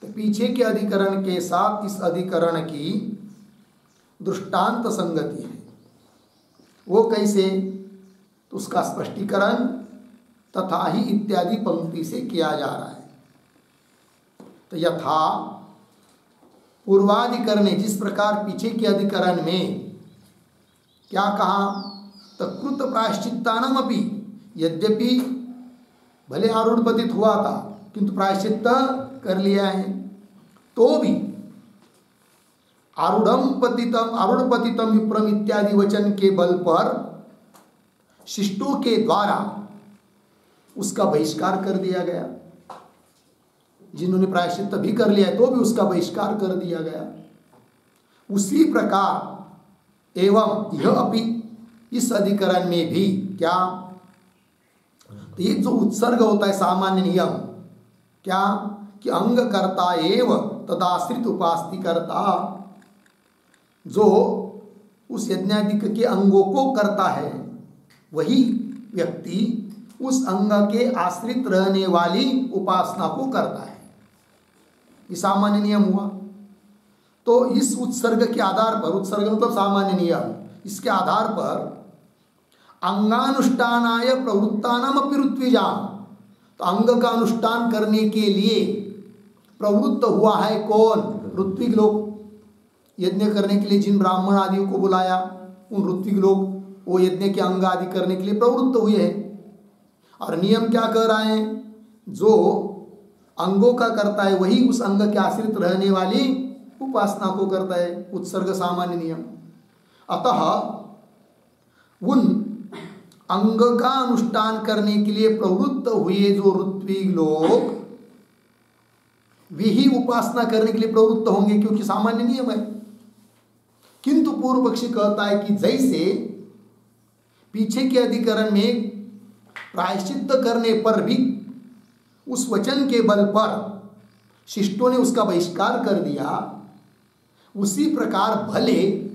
तो पीछे के अधिकरण के साथ इस अधिकरण की दृष्टांत संगति है। वो कैसे? तो उसका स्पष्टीकरण तथा ही इत्यादि पंक्ति से किया जा रहा है। तो यथा पूर्वाधिकरण ने जिस प्रकार पीछे के अधिकरण में क्या कहा, तो कृत प्रायश्चित्तानाम अपि, यद्यपि भले आरूढ़ पतित हुआ था किंतु प्रायश्चित्त कर लिया है, तो भी आरूढ़ पतितम विप्रम इत्यादि वचन के बल पर शिष्टों के द्वारा उसका बहिष्कार कर दिया गया। जिन्होंने प्रायश्चित्त भी कर लिया है तो भी उसका बहिष्कार कर दिया गया। उसी प्रकार एवं यह अपि, इस अधिकरण में भी क्या, तो ये जो उत्सर्ग होता है सामान्य नियम क्या कि अंग करता एव तदाश्रित उपास्ति करता, जो उस यज्ञाधिक के अंगों को करता है वही व्यक्ति उस अंग के आश्रित रहने वाली उपासना को करता है। ये सामान्य नियम हुआ। तो इस उत्सर्ग के आधार पर, उत्सर्ग मतलब सामान्य नियम, इसके आधार पर अंगानुष्ठानाय प्रवृत्तानाम अपि ऋत्विजाम, तो अंग का अनुष्ठान करने के लिए प्रवृत्त हुआ है कौन? ऋत्विक लोग। यज्ञ करने के लिए जिन ब्राह्मण आदियों को बुलाया उन ऋत्विक लोग वो यज्ञ के अंग आदि करने के लिए प्रवृत्त हुए हैं। और नियम क्या कह रहा है? जो अंगों का करता है वही उस अंग के आश्रित रहने वाली उपासना को करता है। उत्सर्ग सामान्य नियम। अतः उन अंग का अनुष्ठान करने के लिए प्रवृत्त हुए जो ऋत्विक लोग वे ही उपासना करने के लिए प्रवृत्त होंगे, क्योंकि सामान्य नियम है। किंतु पूर्व पक्षी कहता है कि जैसे पीछे के अधिकरण में प्रायश्चित्त करने पर भी उस वचन के बल पर शिष्टों ने उसका बहिष्कार कर दिया, उसी प्रकार भले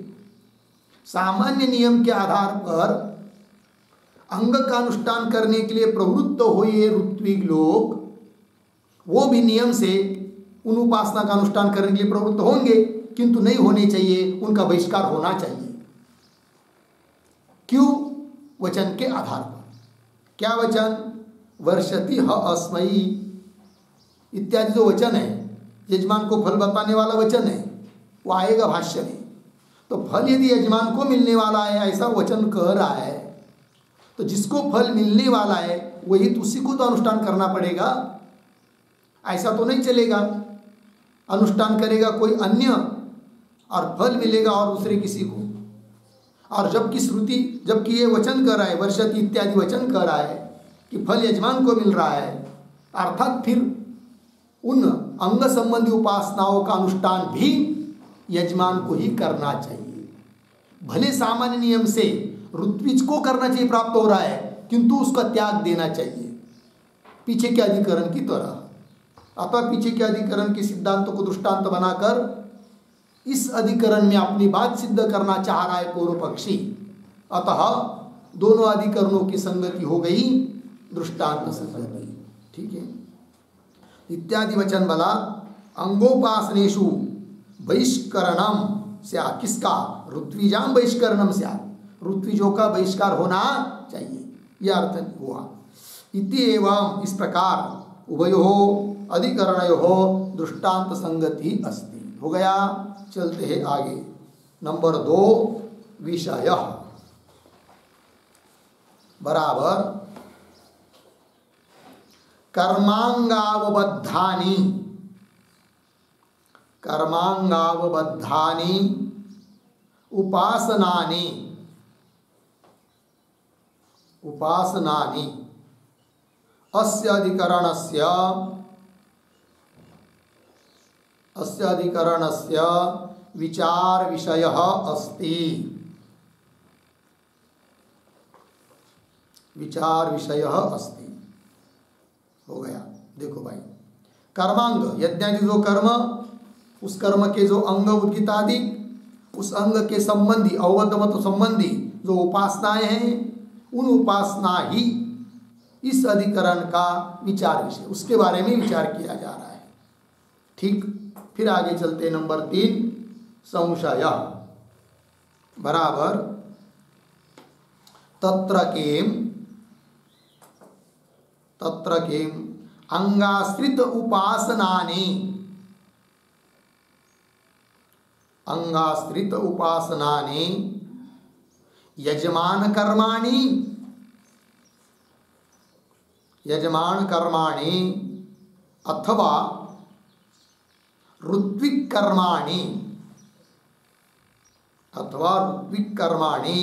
सामान्य नियम के आधार पर अंग का अनुष्ठान करने के लिए प्रवृत्त हुए ऋत्विक लोग, वो भी नियम से उन उपासना का अनुष्ठान करने के लिए प्रवृत्त होंगे, किंतु नहीं होने चाहिए, उनका बहिष्कार होना चाहिए। क्यों? वचन के आधार पर। क्या वचन? वर्षति ह अस्मयी इत्यादि जो वचन है, यजमान को फल बताने वाला वचन है, वो आएगा भाष्य में। तो फल यदि यजमान को मिलने वाला है, ऐसा वचन कह रहा है, तो जिसको फल मिलने वाला है वही तो उसी को तो अनुष्ठान करना पड़ेगा। ऐसा तो नहीं चलेगा अनुष्ठान करेगा कोई अन्य और फल मिलेगा और दूसरे किसी को। और जबकि श्रुति, जबकि ये वचन कर रहा है, वर्षति इत्यादि वचन कर रहा है कि फल यजमान को मिल रहा है, अर्थात फिर उन अंग संबंधी उपासनाओं का अनुष्ठान भी यजमान को ही करना चाहिए। भले सामान्य नियम से ऋत्विज को करना चाहिए, प्राप्त हो रहा है, किंतु उसका त्याग देना चाहिए, पीछे के अधिकरण की तरह। अतः पीछे के अधिकरण के सिद्धांतों को दृष्टांत बनाकर इस अधिकरण में अपनी बात सिद्ध करना चाह रहा है पूर्व पक्षी। अतः दोनों अधिकरणों की संगति हो गई, दृष्टांत संगति। ठीक है। इत्यादि वचन बला अंगोपासनेषु बहिष्करणम स्या, किसका? ऋत्विजाम बहिष्करणम स्या, ऋत्विजों का बहिष्कार होना चाहिए, यह अर्थ हुआ। इति एवं इस प्रकार उभयोः अधिकरणयोः दृष्टांत संगति अस्ति। हो गया। चलते हैं आगे। नंबर 2 विषय बराबर कर्मांगावबद्धानि, कर्मांगावबद्धानि उपासनानि, उपासनानि अस्य अधिकरणस्य, अस्य अधिकरणस्य विचार विषयः अस्ति, विचार विषयः अस्ति। हो गया। देखो भाई, कर्मांग यज्ञादि जो कर्म, उस कर्म के जो अंग उद्गीत आदि, उस अंग के संबंधी अवबद्धमत संबंधी जो उपासनाएं हैं, उन उपासना ही इस अधिकरण का विचार विषय, उसके बारे में विचार किया जा रहा है। ठीक। फिर आगे चलते। नंबर 3 संशय बराबर तत्र किम, तत्र किम अंगाश्रित उपासनानि, अंगाश्रित उपासनानि यजमान कर्माणि, यजमान कर्माणि अथवा ऋत्विक कर्माणि, अथवा ऋत्विक कर्माणि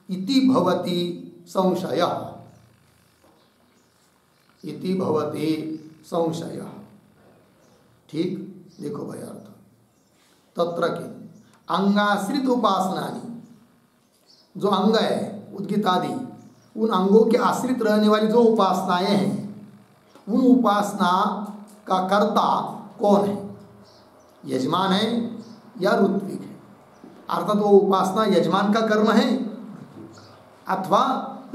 इति भवति संशयः, इति भवति संशयः। ठीक। देखो भाई अर्थ, तत्र के अंगाश्रित उपासनानि, जो अंग है उद्गीत आदि, उन अंगों के आश्रित रहने वाली जो उपासनाएं हैं, उन उपासना का कर्ता कौन है? यजमान है या ऋत्विक है? अर्थात वो उपासना यजमान का कर्म है अथवा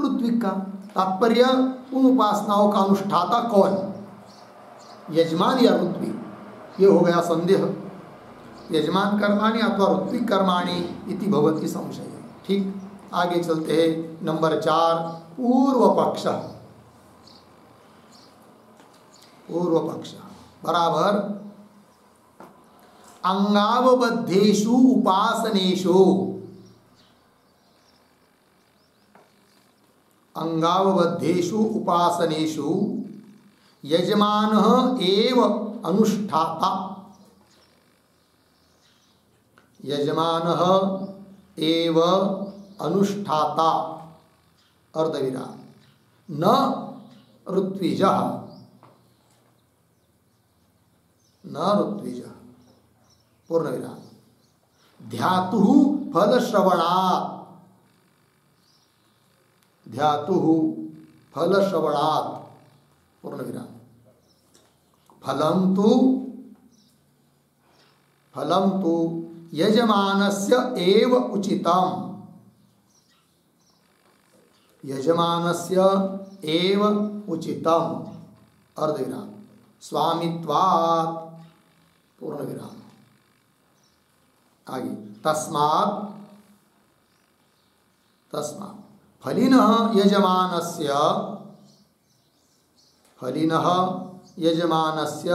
ऋत्विक का। तात्पर्य उन उपासनाओं का अनुष्ठाता कौन, यजमान या ऋत्विक? ये हो गया संदेह। यजमान कर्माणि अथवा ऋत्विक कर्माणि इति भवति संशय। ठीक। आगे चलते हैं। नंबर 4 पूर्व पक्ष, पूर्व पक्ष बराबर अंगावबद्धेषु उपासनेषु, अंगावबद्धेषु उपासनेषु यजमानः एव अनुष्ठाता, यजमानः एव अनुष्ठाता अर्धविराम, न ऋत्विजः, न ऋत्विजः पूर्णविराम। ध्यातुः फलश्रवणात्, ध्यातुः फलश्रवणात् पूर्णविराम। फलं तु यजमानस्य एव उचितम्, यजमानस्य एव उचितम् अर्धविराम। स्वामित्वात् पूर्णविराम। आगे तस्मात् फलिनः यजमानस्य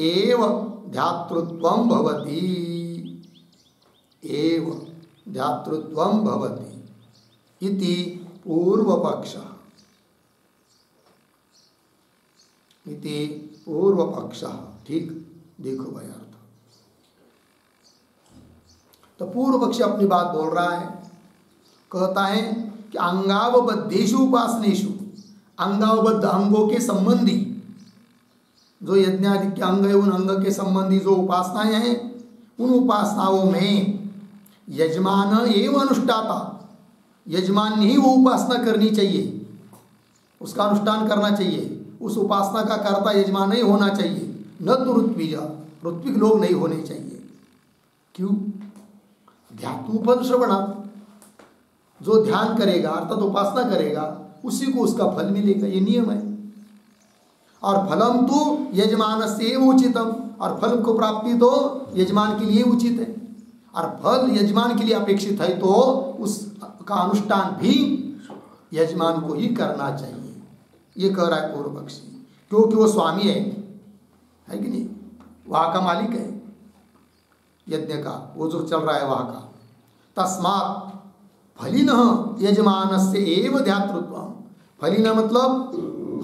एव ध्यातृत्वं भवति, एव ध्यातृत्वं भवति इति पूर्वपक्षः, इति पूर्वपक्षः। ठीक, देखो भाई अर्थ। तो पूर्व पक्षी अपनी बात बोल रहा है, कहता है कि अंगावबद्धेषु उपासनेषु, अंगावबद्ध अंगों के संबंधी जो यज्ञादि के अंग है, उन अंग के संबंधी जो उपासनाएं हैं, उन उपासनाओं में यजमान एवं अनुष्ठाता, यजमान ने ही वो उपासना करनी चाहिए, उसका अनुष्ठान करना चाहिए। उस उपासना का कर्ता यजमान नहीं होना चाहिए, न तो ऋत्विजा, ऋत्विक लोग नहीं होने चाहिए। क्यों? ध्यातुफल श्रवणा, जो ध्यान करेगा अर्थात उपासना करेगा उसी को उसका फल मिलेगा, ये नियम है। और फलम तो यजमान से उचितम, और फल को प्राप्ति तो यजमान के लिए उचित है, और फल यजमान के लिए अपेक्षित है तो उसका अनुष्ठान भी यजमान को ही करना चाहिए। ये कह रहा है पूर्व पक्षी, क्योंकि वो स्वामी है कि नहीं, वहाँ का मालिक है यज्ञ का, वो जो चल रहा है वहाँ का। तस्मात् फलिनः यजमानस्य एव ध्यातृत्वम्, फलिनः मतलब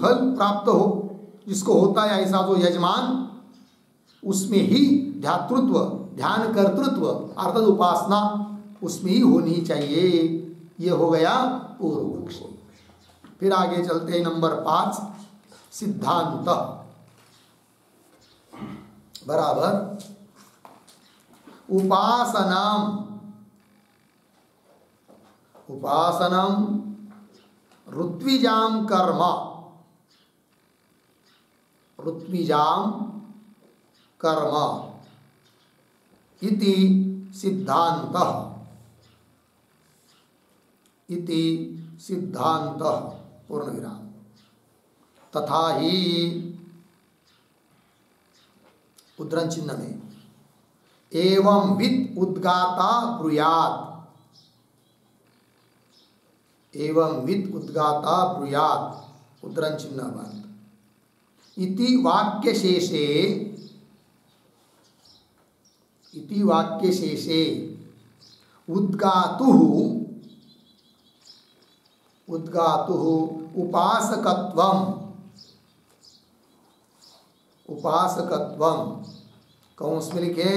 फल प्राप्त हो जिसको होता है ऐसा जो यजमान, उसमें ही ध्यातृत्व, ध्यान कर्तृत्व अर्थात उपासना उसमें ही होनी चाहिए। ये हो गया पूर्व पक्षी। फिर आगे चलते हैं नंबर 5 सिद्धांत बराबर उपासनम ऋत्विजाम कर्म, ऋत्विजाम कर्म इति सिद्धांतः, इति सिद्धांतः पूर्णविराम। तथा ही उद्धरण चिन्ह में एवं विद उद्गाता ब्रूयात्, एवं विद उद्गाता ब्रूयात् उद्धरण चिन्ह बंद। इति वाक्य शेषे, इति वाक्य शेषे उद्गातुः, उद्गातुः उपासकत्वम्, उपासकत्वम् कौंस में लिखे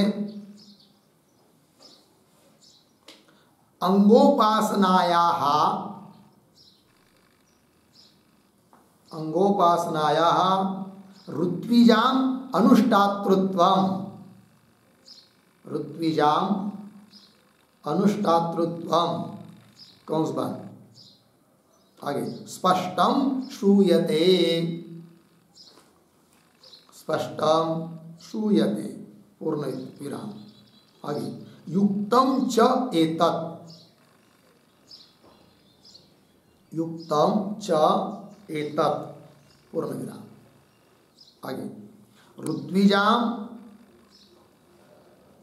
अंगोपासनायाः, अंगोपासनायाः ऋत्विजाम अनुष्ठातृत्वम्, ऋत्विजाम अनुष्ठातृत्वम् कौंस बंद। आगे स्पष्टम श्रूयते, स्पष्टम श्रूयते पूर्ण विराम। आगे युक्तम च एतत्, युक्तम च एतत् पूर्ण विराम। आगे ऋत्विजाम,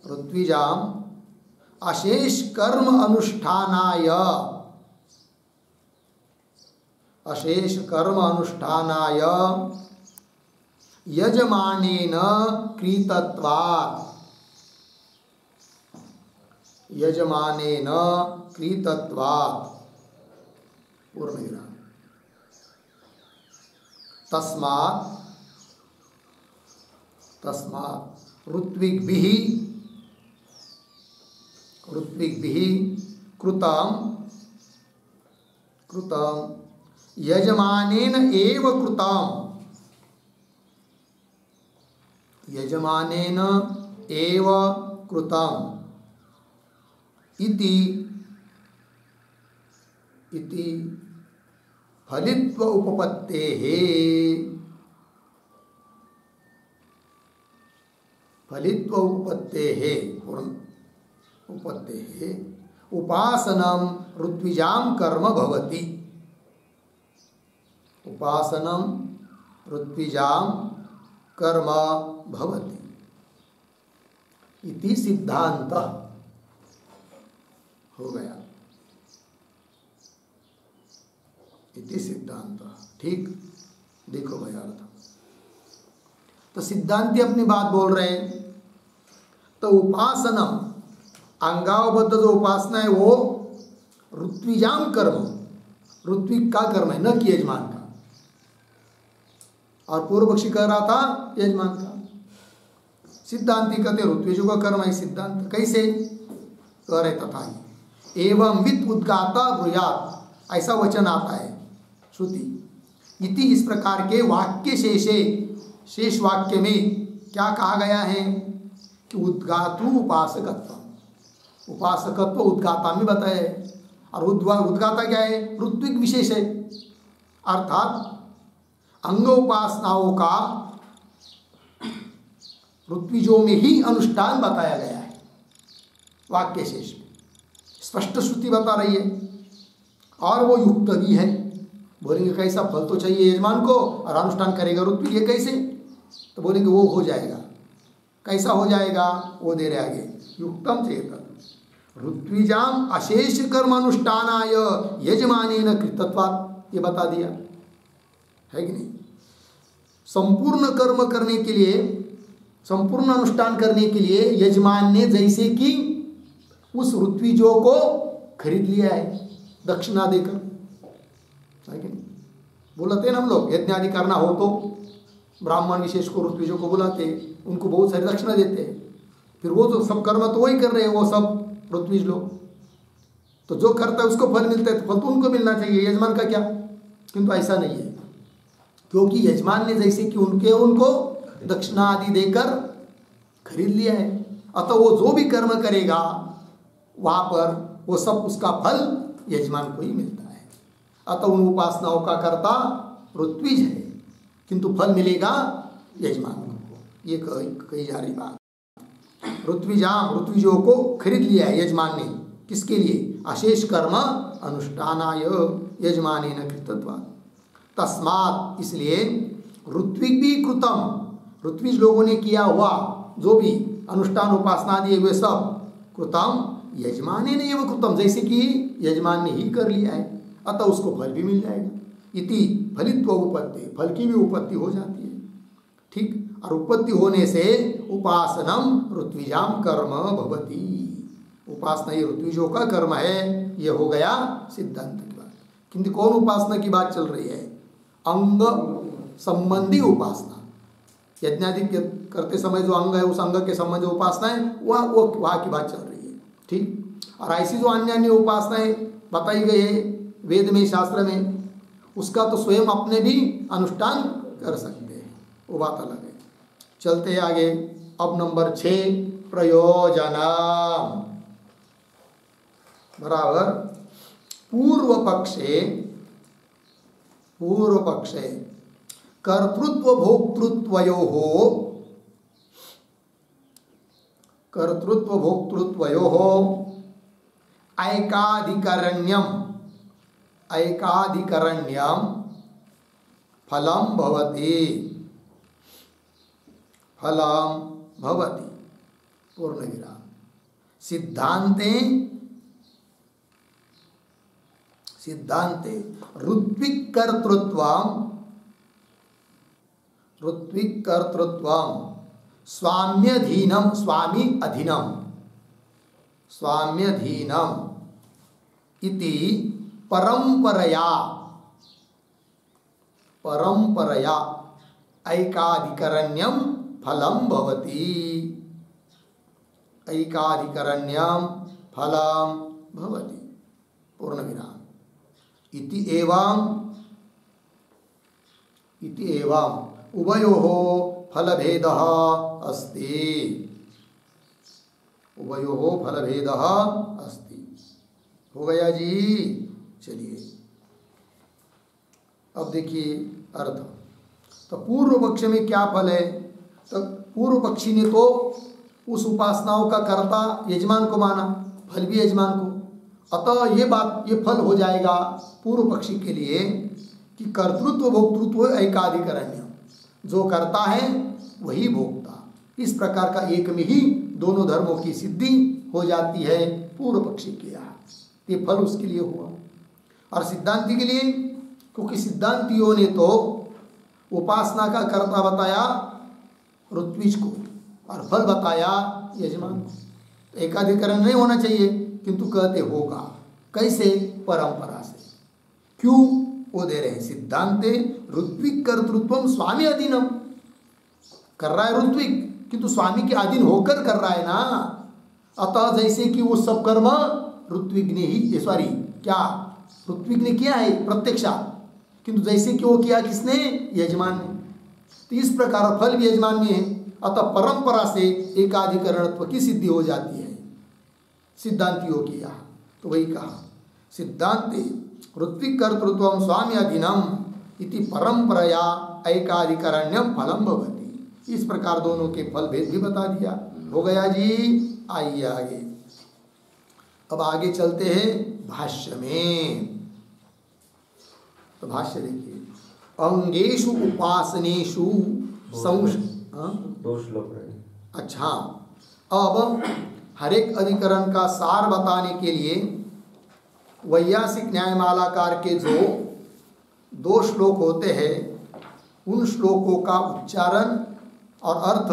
ऋत्विजाम अशेष कर्म अनुष्ठानाय, अशेष कर्म अनुष्ठानाय यजमानेन कृतत्वात्, यजमानेन कृतत्वात् पूर्ण विराम। तस्मात्, तस्मात् ऋत्विग्भिः, ऋत्विग्भिः कृतं, कृतं यजमानेन एव कृतं, यजमानेन एव कृतं इति, इति फलित्व उपपत्तेः फलित्व उपपत्तेः उपासनं ऋत्विजां कर्म भवति उपासनं ऋत्विजां कर्म भवति इति सिद्धांत हो गया। इति सिद्धांत ठीक देखो भाई अर्थ। तो सिद्धांती अपनी बात बोल रहे हैं। तो उपासनम अंगावबद्ध जो उपासना है वो ऋत्विजाम कर्म ऋत्विक का कर्म है, न कि यजमान का। और पूर्व पक्षी कह रहा था यजमान का। सिद्धांती कहते ऋत्विजों का कर्म है। सिद्धांत कैसे कह रहे तथा एवं वित्त उद्गाता ब्रूयात ऐसा वचन आता है श्रुति। इति इस प्रकार के वाक्य शेष वाक्य में क्या कहा गया है कि उद्गातु उपासकत्व उपासकत्व उद्गाता में बताया है। और उद्गाता क्या है? ऋत्विक विशेष है। अर्थात अंग उपासनाओं का ऋत्विजों में ही अनुष्ठान बताया गया है। वाक्य शेष में स्पष्ट श्रुति बता रही है और वो युक्त भी है। बोलेंगे कैसा? फल तो चाहिए यजमान को और अनुष्ठान करेगा ऋत्विज, ये कैसे? तो बोलेंगे वो हो जाएगा। कैसा हो जाएगा वो दे रहे आगे। युक्तम चेतन ऋत्विजाम अशेष कर्म अनुष्ठानाय यजमानेन कृतत्वात्, ये बता दिया है कि नहीं। संपूर्ण कर्म करने के लिए, संपूर्ण अनुष्ठान करने के लिए यजमान ने जैसे कि उस ऋत्विजों को खरीद लिया है दक्षिणा देकर, है कि नहीं। बुलाते हैं हम लोग यज्ञ आदि करना हो तो ब्राह्मण विशेष को ऋत्विजों को बुलाते, उनको बहुत सारी दक्षिणा देते हैं। फिर वो जो सब कर्म तो वही कर रहे हैं वो सब ऋत्विज लोग। तो जो करता है उसको फल मिलता है, तो फल तो उनको मिलना चाहिए, यजमान का क्या। किंतु ऐसा नहीं है, क्योंकि यजमान ने जैसे कि उनको दक्षिणा आदि देकर खरीद लिया है। अतः वो जो भी कर्म करेगा वहाँ पर वो सब उसका फल यजमान को ही मिलता है। अतः उन उपासनाओं का कर्ता ऋत्विज है, किंतु फल मिलेगा यजमान को। ये कही जा रही बात। ऋत्विजों को खरीद लिया है यजमान ने, किसके लिए? अशेष कर्म अनुष्ठानाय यजमानेन कृतत्वात्। तस्मात्, इसलिए ऋत्विक भी कृतम, ऋत्विज लोगों ने किया हुआ जो भी अनुष्ठान उपासना दिए वे सब कृतम यजमाने ने एवं कृतम, जैसे कि यजमान ने ही कर लिया है, अतः उसको फल भी मिल जाएगा। इति फलित्व उपपत्ति, फल की भी उपपत्ति हो जाती है। ठीक। और उपपत्ति होने से उपासनम ऋत्विजाम कर्म भवति, उपासना ये ऋत्विजों का कर्म है। ये हो गया सिद्धांत की बात। किंतु कौन उपासना की बात चल रही है? अंग संबंधी उपासना। यज्ञादि करते समय जो अंग है उस अंग के संबंधी उपासना है, वहाँ की बात चल रही है। ठीक। और ऐसी जो अन्य अन्य उपासनाएं बताई गई है वेद में, शास्त्र में, उसका तो स्वयं अपने भी अनुष्ठान कर सकते हैं, वो बात अलग है। चलते हैं आगे। अब नंबर 6 प्रयोजना बराबर पूर्व पक्षे कर्तृत्व भोक्तृत्वयोः ऐकाधिकरण्यम फलं भवति पूर्णविराम। सिद्धांते ऋत्विक कर्तृत्वं स्वाम्यधीनम इति परंपरया ऐकाधिकरण्यम फलं भवति। ऐकाधिकरण्यम फलं भवति पूर्णविराम। इति एवं उभयोः फलभेदः अस्ति। हो गया जी। चलिए अब देखिए अर्थ। तो पूर्व पक्ष में क्या फल है? तो पूर्व पक्षी ने तो उस उपासनाओं का कर्ता यजमान को माना, फल भी यजमान को। अतः ये फल हो जाएगा पूर्व पक्षी के लिए कि कर्तृत्व भोक्तृत्व एकाधिकरण्य, जो करता है वही भोक्ता। इस प्रकार का एक में ही दोनों धर्मों की सिद्धि हो जाती है पूर्व पक्षी के यहाँ। ये फल उसके लिए हुआ। और सिद्धांति के लिए, क्योंकि सिद्धांतियों ने तो उपासना का कर्ता बताया ऋत्विज को और फल बताया यजमान को। तो एकाधिकरण नहीं होना चाहिए, किंतु कहते होगा। कैसे? परंपरा से। क्यों वो दे रहे हैं? सिद्धांते ऋत्विक कर्तृत्व स्वामी अधीनम, कर रहा है ऋत्विक, किंतु स्वामी के अधीन होकर कर रहा है ना। अतः जैसे कि वो सब कर्म ऋत्विक ने ही, सॉरी क्या ऋत्विक ने किया है प्रत्यक्षा, किंतु जैसे कि वो किया किसने? यजमान ने। तो इस प्रकार फल भी यजमान में है। अतः परंपरा से एकाधिकरणत्व की सिद्धि हो जाती है सिद्धांतियों की यहाँ। तो वही कहा सिद्धांते ऋत्विक कर्तृत्व स्वामी अधीनम इति परंपरया एकाधिकरण्यम फलम भवति। इस प्रकार दोनों के फल भेद भी बता दिया। हो गया जी। आइए आगे। अब आगे चलते हैं भाष्य में। तो भाष्य देखिए, अंगेषु उपासनेषु दो श्लोक रहे। अच्छा, अब हर एक अधिकरण का सार बताने के लिए वैयासिक न्यायमालाकार के जो 2 श्लोक होते हैं, उन श्लोकों का उच्चारण और अर्थ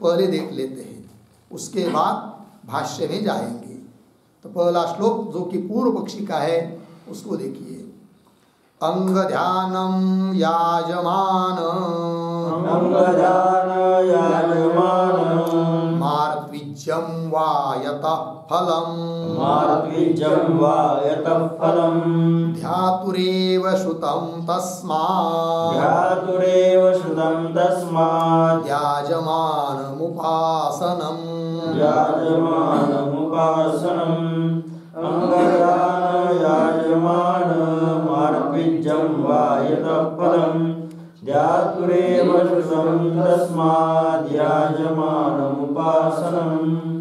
पहले देख लेते हैं, उसके बाद भाष्य में जाएंगे। तो पहला श्लोक जो कि पूर्व पक्षी का है उसको देखिए। अंग ध्यानम याजमान मार्त्विज्यं वा यतः फलम् ध्यातुरेव श्रुतं तस्मात् याजमानमुपासनम्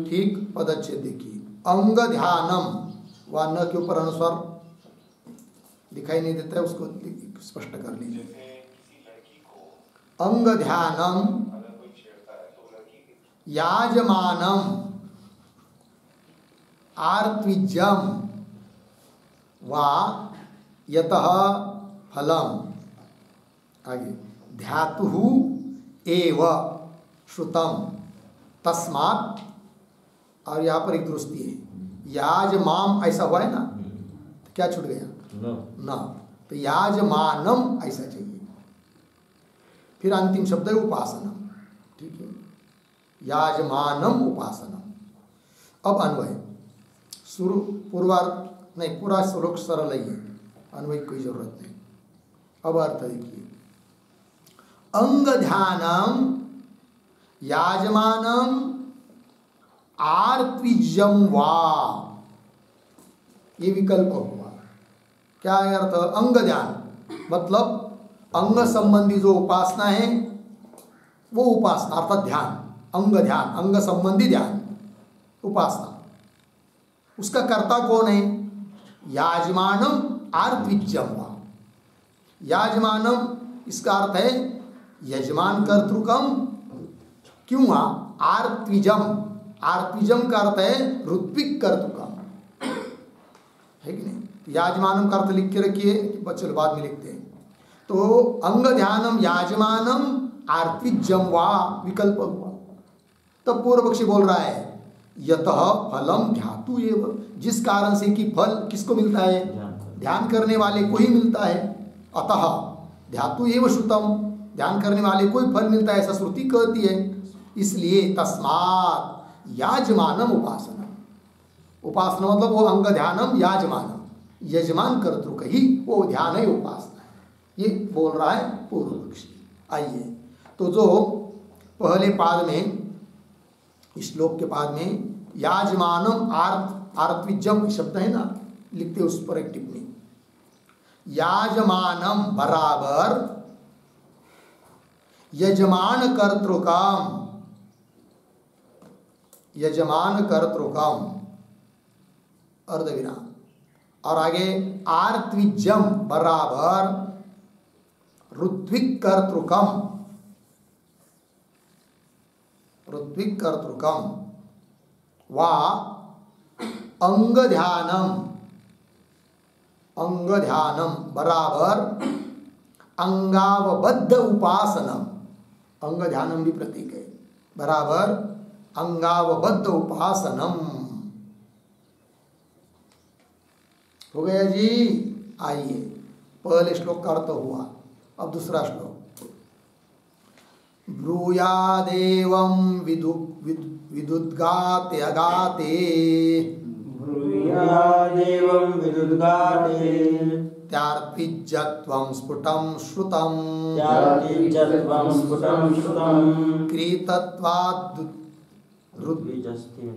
ठीक पदच्छेद देखिए। अंग ध्यानम, व न के ऊपर अनुस्वार दिखाई नहीं देता है, उसको स्पष्ट कर लीजिए। अंग ध्यानम याजमानम आर्त्विज्यम वा यतः फलम, आगे ध्यातुः एव श्रुतम तस्मात्, और यहाँ पर एक दुरुस्ती है, याजमाम ऐसा हुआ है ना, तो क्या छूट गया? न, तो याजमानम ऐसा चाहिए। फिर अंतिम शब्द है उपासनम। ठीक है, याजमानम उपासनम। अब अन्वय शुरू पूर्वार्ध नहीं, पूरा श्लोक सरल ही है, अन्वय की कोई जरूरत नहीं। अब अर्थ देखिए, अंग ध्यानम याजमानम आर्त्विज्यम वा, ये विकल्प हुआ। क्या है अर्थ? अंग ध्यान मतलब अंग संबंधी जो उपासना है वो उपासना अर्थात ध्यान, अंग ध्यान, अंग संबंधी ध्यान उपासना, उसका कर्ता कौन है? याजमानम आर्त्विज्यम वा। याजमानम इसका अर्थ है यजमान कर्तृकम। क्यों? आर्त्विजम, आर्त्विजम का अर्थ है ऋत्विक कर्तृकम, है कि नहीं? याजमानम का अर्थ लिख के रखिए, चलो बाद में लिखते हैं। तो अंग ध्यानम याजमानम आर्त्विज्यम वा विकल्प हुआ। तब पूर्व पक्षी बोल रहा है यतः फलम ध्यातु एव, जिस कारण से कि फल किसको मिलता है? ध्यान करने वाले को ही मिलता है। अतः ध्यातु एव श्रुतम, ध्यान करने वाले को ही फल मिलता है, ऐसा श्रुति कहती है। इसलिए तस्मात् याजमानम उपासना, उपासना मतलब वो अंग ध्यानम याजमानम, यजमान कर्तृक ही वो ध्यान है, उपासना है, ये बोल रहा है पूर्व पक्षी। आइए, तो जो पहले पाद में, श्लोक के पाद में याजमानम आर्त्विज्यम शब्द है ना, लिखते उस पर एक टिप्पणी। याजमानम बराबर यजमान कर्तृकम, यजमान कर्तृकम अर्धविराम, और आगे आर्त्विज्यम बराबर ऋत्विक कर्तृकम, ऋत्विक कर्तृकम वा अंग ध्यानम, अंग ध्यानम बराबर अंगावबद्ध उपासनम, अंग ध्यानम भी प्रतीक है, बराबर अंगावबद्ध उपासनम। हो गया जी। आइए पहले श्लोक का अर्थ हुआ, अब दूसरा श्लोक। ब्रूयादेवं विदुद्गाते अगाते, ब्रूयादेवं विदुद्गाते त्यार्तिज्यत्वं स्फुटं श्रुतं, त्यार्तिज्यत्वं स्फुटं श्रुतं कृतत्वाद् ऋत्विजस्तेन,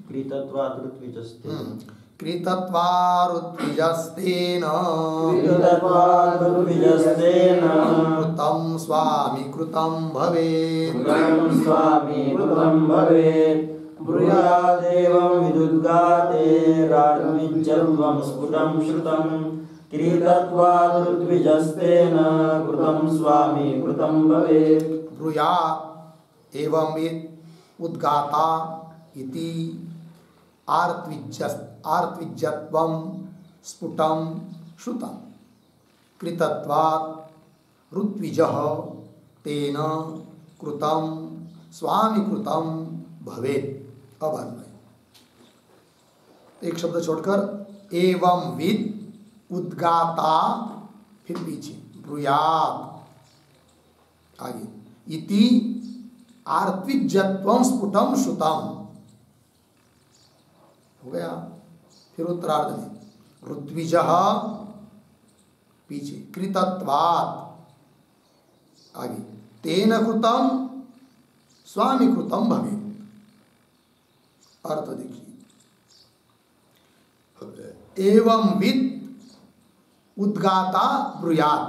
कृतत्वाद् ऋत्विजस्तेन, कृतत्वारुत्विजस्तेन, कृतत्वाद् ऋत्विजस्तेन कृतं स्वामी कृतं भवेत्, कृतं स्वामी कृतं भवेत्। ब्रूयादेवं विदुद्गाते राजविज्यत्वं स्फुटं श्रुतं, कृतत्वाद् ऋत्विजस्तेन कृतं स्वामी कृतं भवेत्। ब्रूयात् एवं उद्गाता इति आर्त्विज्यत्वं स्फुटं श्रुतं, कृतत्वात् ऋत्विजः तेन कृतं स्वामी कृतं भवेत्। अब एक शब्द छोड़कर एवं विद उद्गाता, फिर पीछे ब्रूयात्, आगे इति आर्त्विज्यत्वं स्फुटं श्रुतं, हो गया। फिर उत्तरार्ध में ऋत्विजः, पीछे कृतत्वात्, आगे तेन कृतं स्वामी कृतं भवेत्। अर्थ देखिए, एवं विद उद्गाता ब्रूयात्,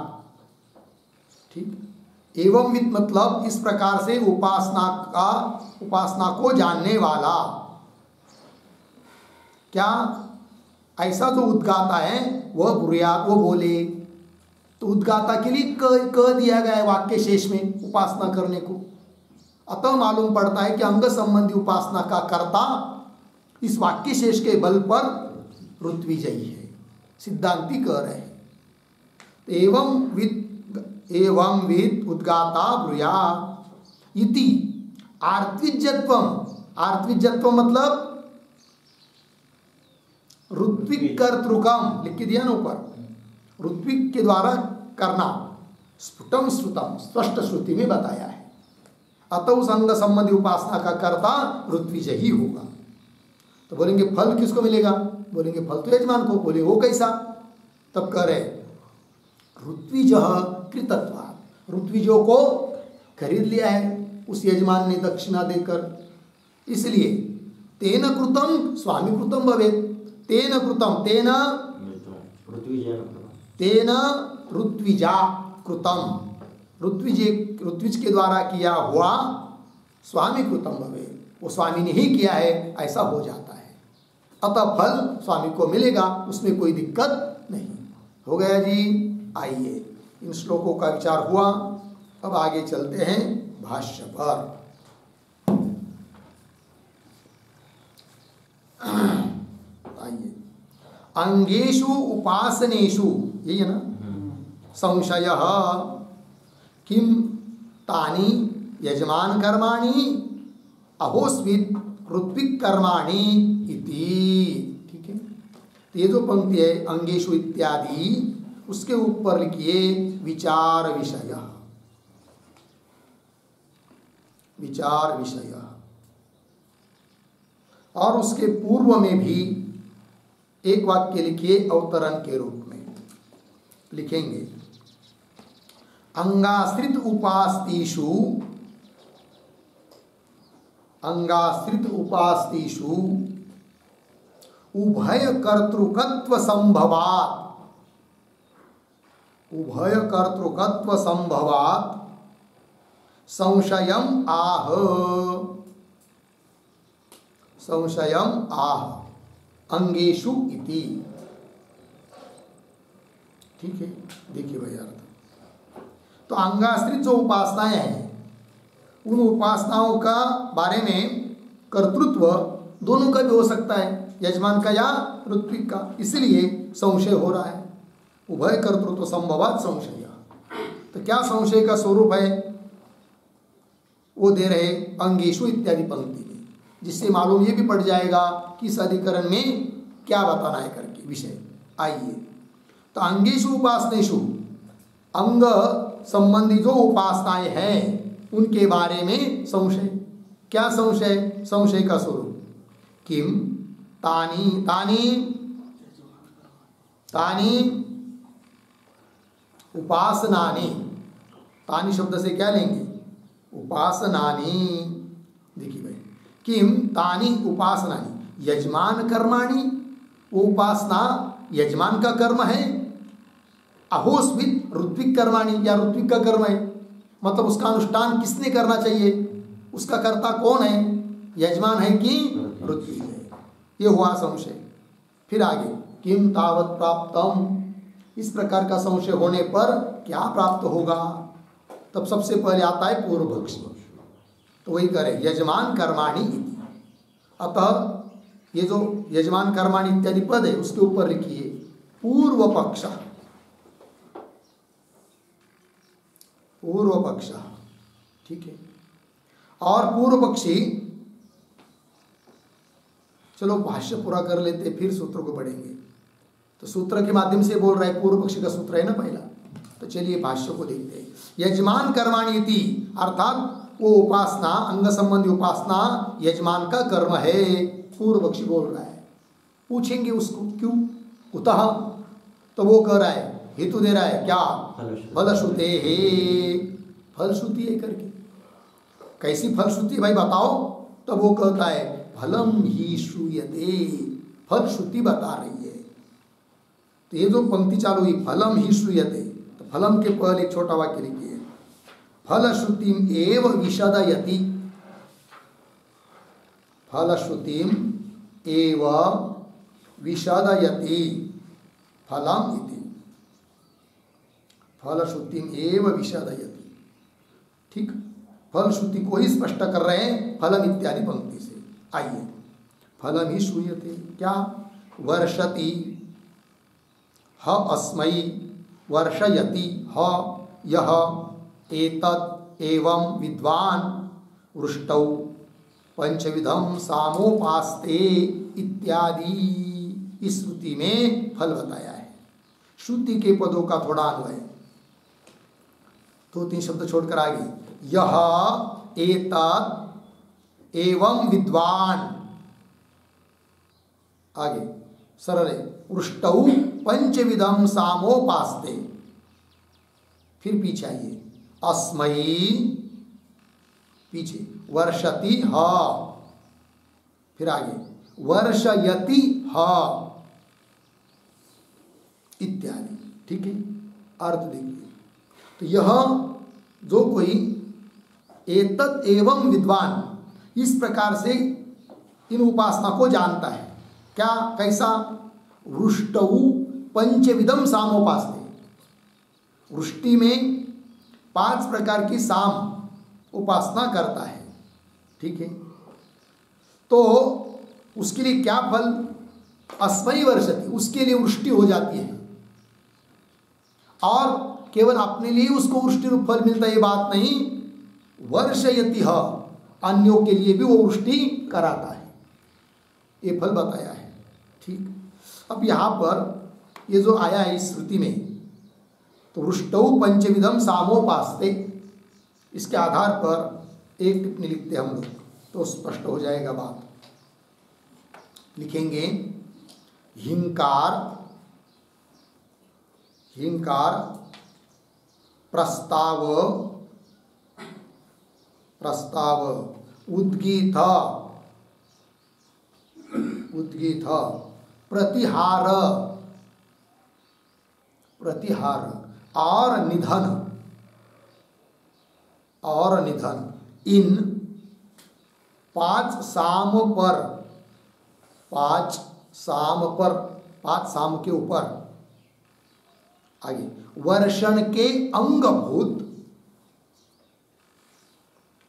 ठीक। एवं विद मतलब इस प्रकार से उपासना को जानने वाला। क्या ऐसा जो उद्गाता है वह ब्रूयात्, वो बोले, तो उद्गाता के लिए कह दिया गया है वाक्य शेष में उपासना करने को। अतः मालूम पड़ता है कि अंग संबंधी उपासना का कर्ता इस वाक्य शेष के बल पर ऋत्विजयी है, सिद्धांती कह रहे हैं। एवं विद उद्गाता ब्रूयात् इति आर्त्विज्यत्वम, आर्त्विज्यत्व मतलब ऋत्विक कर्तृकम, लिख के दिया ना ऊपर, ऋत्विक के द्वारा करना, स्फुटम श्रुतम स्पष्ट श्रुति में बताया है। अतः उस अंग संबंधी उपासना का कर्ता ऋत्विज ही होगा। तो बोलेंगे फल किसको मिलेगा? बोलेंगे फल तो यजमान को। बोले वो कैसा? तब कह रहे ऋत्विज कृतत्वात्, ऋत्विजों को खरीद लिया है उस यजमान ने दक्षिणा देकर, इसलिए तेन कृतम स्वामी कृतम भवेत्। तेन कृतम, तेन ऋत्विजा कृतम, ऋत्विज के द्वारा किया हुआ स्वामी कृतम भवेत्, वो स्वामी ने ही किया है, ऐसा हो जाता है। अतः फल स्वामी को मिलेगा, उसमें कोई दिक्कत नहीं। हो गया जी। आइए इन श्लोकों का विचार हुआ, अब आगे चलते हैं भाष्य पर। आइए, अंगेषु उपासनेषु, यही है ना, संशयः किम तानि यजमान कर्माणि अहोस्वित् ऋत्विक कर्माणि इति। ठीक है, तो ये जो पंक्ति है अंगेषु इत्यादि, उसके ऊपर लिखिए विचार विषय, विचार विषय। और उसके पूर्व में भी एक वाक्य लिखिए अवतरण के रूप में, लिखेंगे अंगाश्रित उपास्तिषु, अंगाश्रित उपास्तिषु उभय कर्तृकत्व संभवात्, उभय कर्तृकत्व संभवात संशयम आह, संशयम आह अंगेषु इति। ठीक है, देखिए भाई अर्थ। तो अंगाश्रित जो उपासनाएं हैं उन उपासनाओं का बारे में कर्तृत्व दोनों का भी हो सकता है, यजमान का या ऋत्विक का, इसलिए संशय हो रहा है। उभय कर्तृत्व संभवात संशय। तो क्या संशय का स्वरूप है वो दे रहे अंगेषु इत्यादि पंक्ति में, जिससे मालूम ये भी पड़ जाएगा कि इस अधिकरण में क्या बताना है करके विषय। आइए, तो अंगेषु उपासनेषु, अंग संबंधी जो उपासनाएं हैं उनके बारे में संशय। क्या संशय? संशय का स्वरूप किम तानी तानी तानी उपासनानि। तानी शब्द से क्या लेंगे? उपासनानि। देखिए भाई, किम तानी उपासनानि यजमान कर्माणि, वो उपासना यजमान का कर्म है। अहोस्मित ऋत्विक कर्माणि, या ऋत्विक का कर्म है, मतलब उसका अनुष्ठान किसने करना चाहिए, उसका कर्ता कौन है, यजमान है कि ऋत्विक है। ये हुआ संशय। फिर आगे किम तावत प्राप्तम, इस प्रकार का संशय होने पर क्या प्राप्त होगा? तब सबसे पहले आता है पूर्व पक्ष। तो वही करे यजमान कर्माणि इति। अतः ये जो यजमान कर्माणि इत्यादि पद है उसके ऊपर लिखिए पूर्व पक्ष। पूर्व पक्ष, ठीक है। और पूर्व पक्षी, चलो भाष्य पूरा कर लेते फिर सूत्र को पढ़ेंगे। तो सूत्र के माध्यम से बोल रहा है, पूर्व पक्षी का सूत्र है ना पहला। तो चलिए भाष्य को देखते हैं। यजमान कर्माणि इति, अर्थात वो उपासना, अंग संबंधी उपासना यजमान का कर्म है, पूर्व पक्षी बोल रहा है। पूछेंगे उसको क्यों, कुतः? तो वो कह रहा है, हेतु दे रहा है क्या? फलश्रुते है, फलश्रुति है करके। कैसी फलश्रुति भाई बताओ? तब वो कहता है फलम ही श्रूयते, फलश्रुति बता रही है। तो ये जो पंक्ति चालू हुई फलम ही श्रूयते, तो फलम के पहले एक छोटा वाक्य लिखिए फलश्रुतिम एव विशदयति, फलश्रुतिम एव विशदयति फलम इति, फलश्रुतिम एव विशदयति। ठीक, फलश्रुति को ही स्पष्ट कर रहे हैं फलम इत्यादि पंक्ति से। आइए, फलम ही श्रूयते क्या? वर्षति ह अस्मै, वर्षयति ह यह, एतत् एवं विद्वान, वृष्टौ पंचविधम सामोपास्ते इत्यादि। इस श्रुति में फल बताया है। श्रुति के पदों का थोड़ा अन्वय, दो तीन शब्द छोड़कर आगे, यह एतत् एवं विद्वान, आगे सरल है, वृष्टौ पंचविधम सामोपास्ते। फिर पीछे आइए, अस्मै, पीछे वर्षति ह, फिर आगे वर्षयति ह इत्यादि। ठीक है, अर्थ देखिए। तो यह जो कोई एतत् एवं विद्वान, इस प्रकार से इन उपासना को जानता है, क्या कैसा? वृष्टौ पंचविधम सामोपास्ते, वृष्टि में 5 प्रकार की साम उपासना करता है। ठीक है, तो उसके लिए क्या फल? अस्मै वर्षति, उसके लिए वृष्टि हो जाती है। और केवल अपने लिए उसको वृष्टि रूप फल मिलता है ये बात नहीं, वर्षयति ह, अन्यों के लिए भी वो वृष्टि कराता है, ये फल बताया है। ठीक, अब यहाँ पर ये जो आया है इस श्रुति में, तो वृष्टौ पंचविधम सामोपास्ते, इसके आधार पर एक टिप्पणी लिखते हम लोग तो स्पष्ट हो जाएगा बात। लिखेंगे हिंकार, हिंकार प्रस्ताव, प्रस्ताव उद्गीत, उद्गीत प्रतिहार, प्रतिहार और निधन इन 5 साम पर, 5 साम के ऊपर, आगे वर्षण के अंगभूत,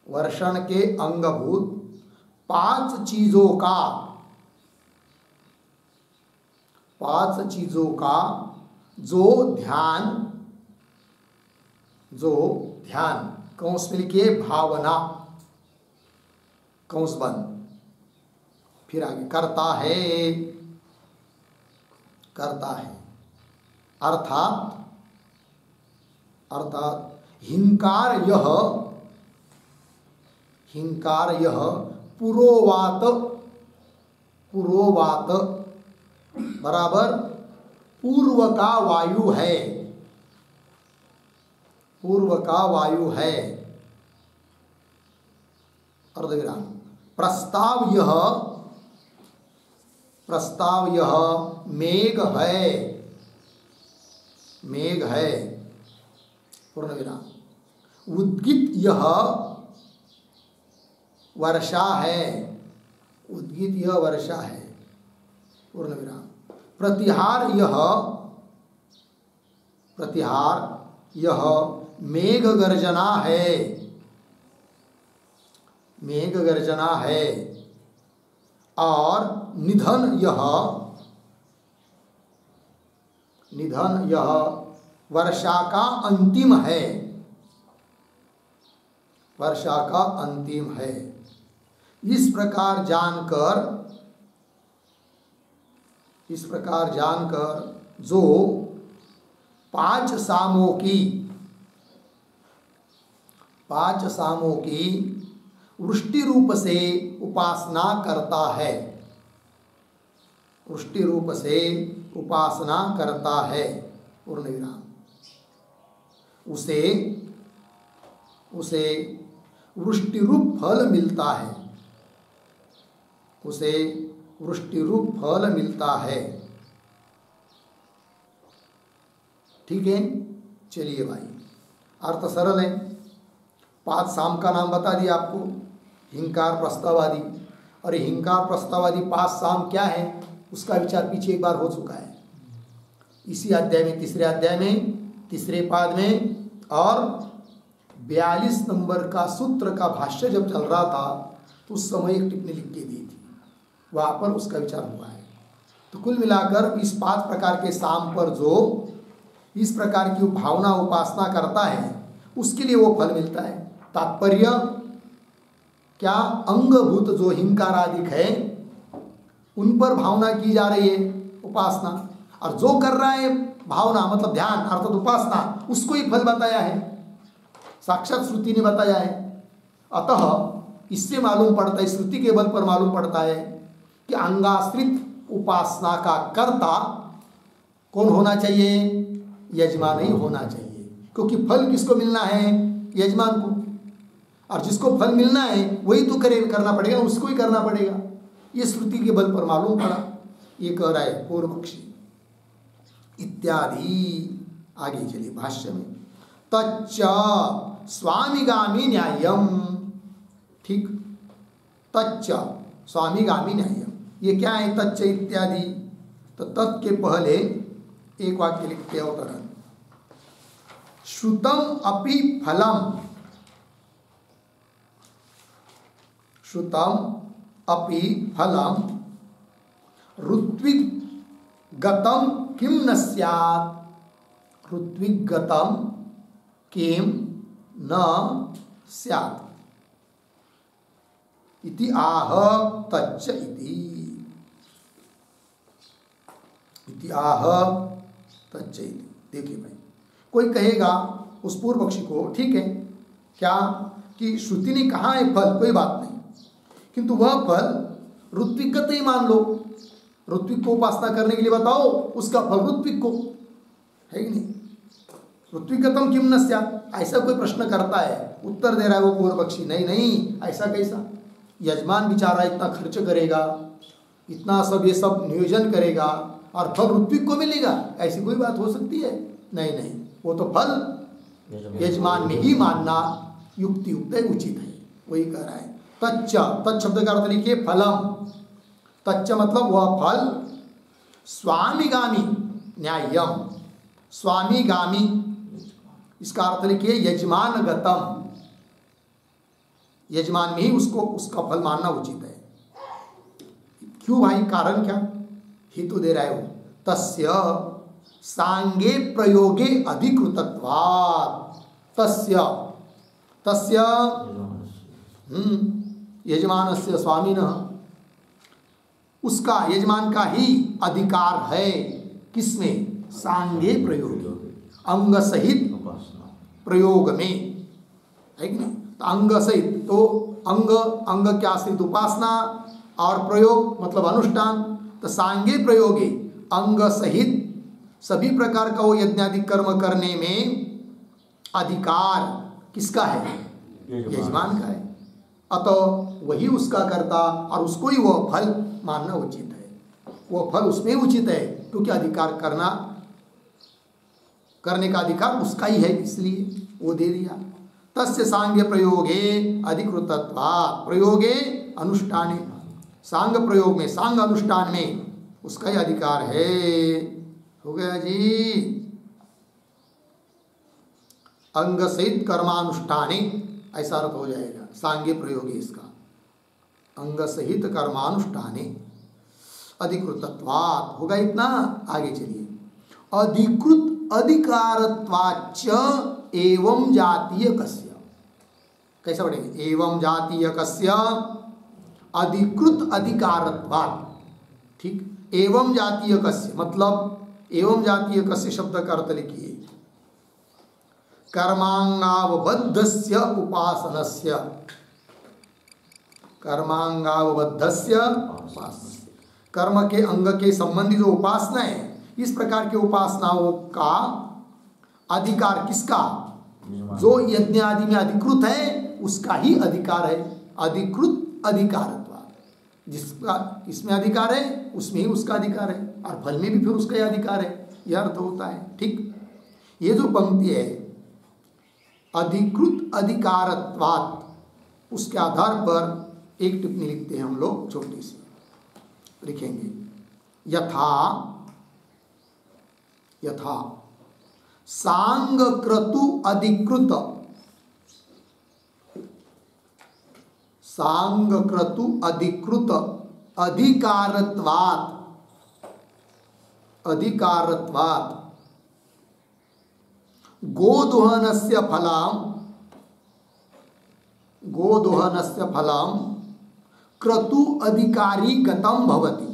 वर्षण के अंगभूत 5 चीजों का, 5 चीजों का जो ध्यान कौंस में लिखिए भावना, कौंस बंद, फिर आगे करता है, अर्थात हिंकार यह पुरोवात बराबर पूर्व का वायु है, अर्धविराम। प्रस्ताव यह मेघ है, पूर्ण विराम। उद्गित यह वर्षा है, पूर्ण विराम। प्रतिहार यह मेघ गर्जना है, और निधन यह वर्षा का अंतिम है, इस प्रकार जानकर जो 5 सामों की वृष्टि रूप से उपासना करता है, पूर्ण विराम। उसे वृष्टि रूप फल मिलता है, ठीक है। चलिए भाई, अर्थ सरल है। 5 साम का नाम बता दिया आपको, हिंकार प्रस्तावादी, और हिंकार प्रस्तावादी 5 साम क्या है उसका विचार पीछे एक बार हो चुका है, इसी अध्याय में, तीसरे अध्याय में, तीसरे पाद में। और 42 नंबर का सूत्र का भाष्य जब चल रहा था तो उस समय एक टिप्पणी लिख के दी थी, वहाँ पर उसका विचार हुआ है। तो कुल मिलाकर इस 5 प्रकार के साम पर जो इस प्रकार की भावना उपासना करता है उसके लिए वो फल मिलता है। तात्पर्य क्या, अंगभूत जो हिंकार आदि है उन पर भावना की जा रही है, उपासना, और जो कर रहा है भावना मतलब ध्यान अर्थात उपासना, उसको ही फल बताया है, साक्षात श्रुति ने बताया है। अतः इससे मालूम पड़ता है, श्रुति के बल पर मालूम पड़ता है कि अंगाश्रित उपासना का कर्ता कौन होना चाहिए, यजमान ही होना चाहिए, क्योंकि फल किसको मिलना है, यजमान को, और जिसको फल मिलना है वही तो करना पड़ेगा, उसको ही करना पड़ेगा। ये श्रुति के बल पर मालूम पड़ा। ये कह रहा है पूर्व पक्षी इत्यादि। आगे चलिए भाष्य में, तच्च स्वामिगामी न्यायम, ठीक, तच्च स्वामिगामी न्यायम, ये क्या है तच्च इत्यादि। तो तत् के पहले एक वाक्य लिखते अवतरण, श्रुतम अपि फलम, श्रुतम अपि फलम ऋत्विगतम किम न स्यात्, ऋत्विगतम किम न स्यात् इति आह तच्च इति आह तच्च इति। देखिए भाई, कोई कहेगा उस पूर्व पक्षी को, ठीक है क्या कि श्रुति ने कहा है फल, कोई बात नहीं, किंतु वह फल ऋत्विक ही मान लो, ऋत्विक को उपासना करने के लिए बताओ, उसका फल ऋत्विक को है कि नहीं। ऋत्विकतम किम न स्यात्, ऐसा कोई प्रश्न करता है, उत्तर दे रहा है वो पूर्व पक्षी, नहीं ऐसा कैसा, यजमान बेचारा इतना खर्च करेगा, इतना सब ये सब नियोजन करेगा और फल ऋत्विक को मिलेगा, ऐसी कोई बात हो सकती है। नहीं नहीं, वो तो फल यजमान में ही मानना युक्ति युक्त है, उचित है, वही कह रहा है। तच्च, तत् शब्द का अर्थ लिखिए फलम। तच्च मतलब वह फल स्वामीगामी न्याय्यम, स्वामीगामी, इसका अर्थ लिखिए यजमान गतम, यजमान में ही उसको उसका फल मानना उचित है। क्यों भाई, कारण क्या, हेतु दे रहा है वो। तस्य सांगे प्रयोगे अधिकृतत्वात्, तस्य तस्य यजमानस्य स्वामिनः, उसका यजमान का ही अधिकार है, किसमें, सांगे प्रयोग, अंग सहित प्रयोग में, है कि नहीं। तो अंग सहित, तो अंग, अंग के आश्रित उपासना और प्रयोग मतलब अनुष्ठान। तो सांगे प्रयोगे, अंग सहित सभी प्रकार का वो यज्ञादि कर्म करने में अधिकार किसका है, यजमान का है। अतः वही उसका कर्ता और उसको ही वह फल मानना उचित है, वह फल उसमें उचित है, क्योंकि अधिकार करने का अधिकार उसका ही है, इसलिए वो दे दिया। तस्य सांग प्रयोगे अधिकृतत्वात्, प्रयोगे अनुष्ठाने, सांग प्रयोग में, सांग अनुष्ठान में उसका ही अधिकार है। हो गया जी। अंग सहित कर्मानुष्ठाने, ऐसा अर्थ हो जाएगा सांगे प्रयोगे इसका, अंग सहित कर्मानुष्ठाने अधिकृतत्वात्, होगा इतना। आगे चलिए, अधिकृत अधिकारत्वाच्च एवं जातीय कस्य, कैसा पढ़ेंगे, एवं जातीय कस्य अधिकृत अधिकारत्वात्, ठीक। एवं जातीय कस्य मतलब, एवं जातीय कस्य शब्द का अर्थ लिखिए कर्मांगावबद्धस्य उपासनस्य, कर्मांगावबद्धस्य उपासनस्य, कर्म के अंग के संबंधी जो उपासना है, इस प्रकार के उपासनाओं का अधिकार किसका, जो यज्ञ आदि में अधिकृत है उसका ही अधिकार है। अधिकृत अधिकारत्व, जिसका इसमें अधिकार है उसमें ही उसका अधिकार है, और फल में भी फिर उसका ही अधिकार है, यह अर्थ होता है, ठीक। ये जो पंक्ति है अधिकृत अधिकारत्वात्, उसके आधार पर एक टिप्पणी लिखते हैं हम लोग, छोटी सी लिखेंगे, यथा यथा सांग क्रतु अधिकृत, सांग क्रतु अधिकृत अधिकारत्वात्, अधिकारत्वात् गोदोहनस्य फलम, गोदोहनस्य फलम क्रतु अधिकारी गतम भवति,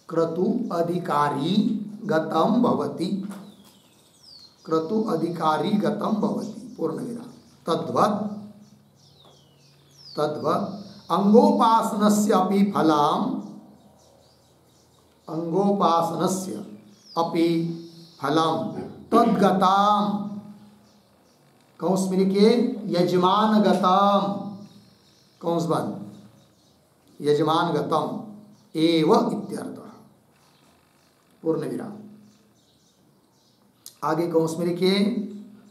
क्रतु अधिकारी गतम भवति, क्रतु अधिकारी गतम भवति, पूर्णविराम। तद्वत् तद्वत् अंगोपासनस्य अपि फलम, अंगोपासनस्य अपि फलम तद्गताम, कौंस में लिखिए यजमान गतम, कौंस बंद, यजमान गतम एव इत्यर्थ, पूर्ण विराम। आगे कौंस में लिखिए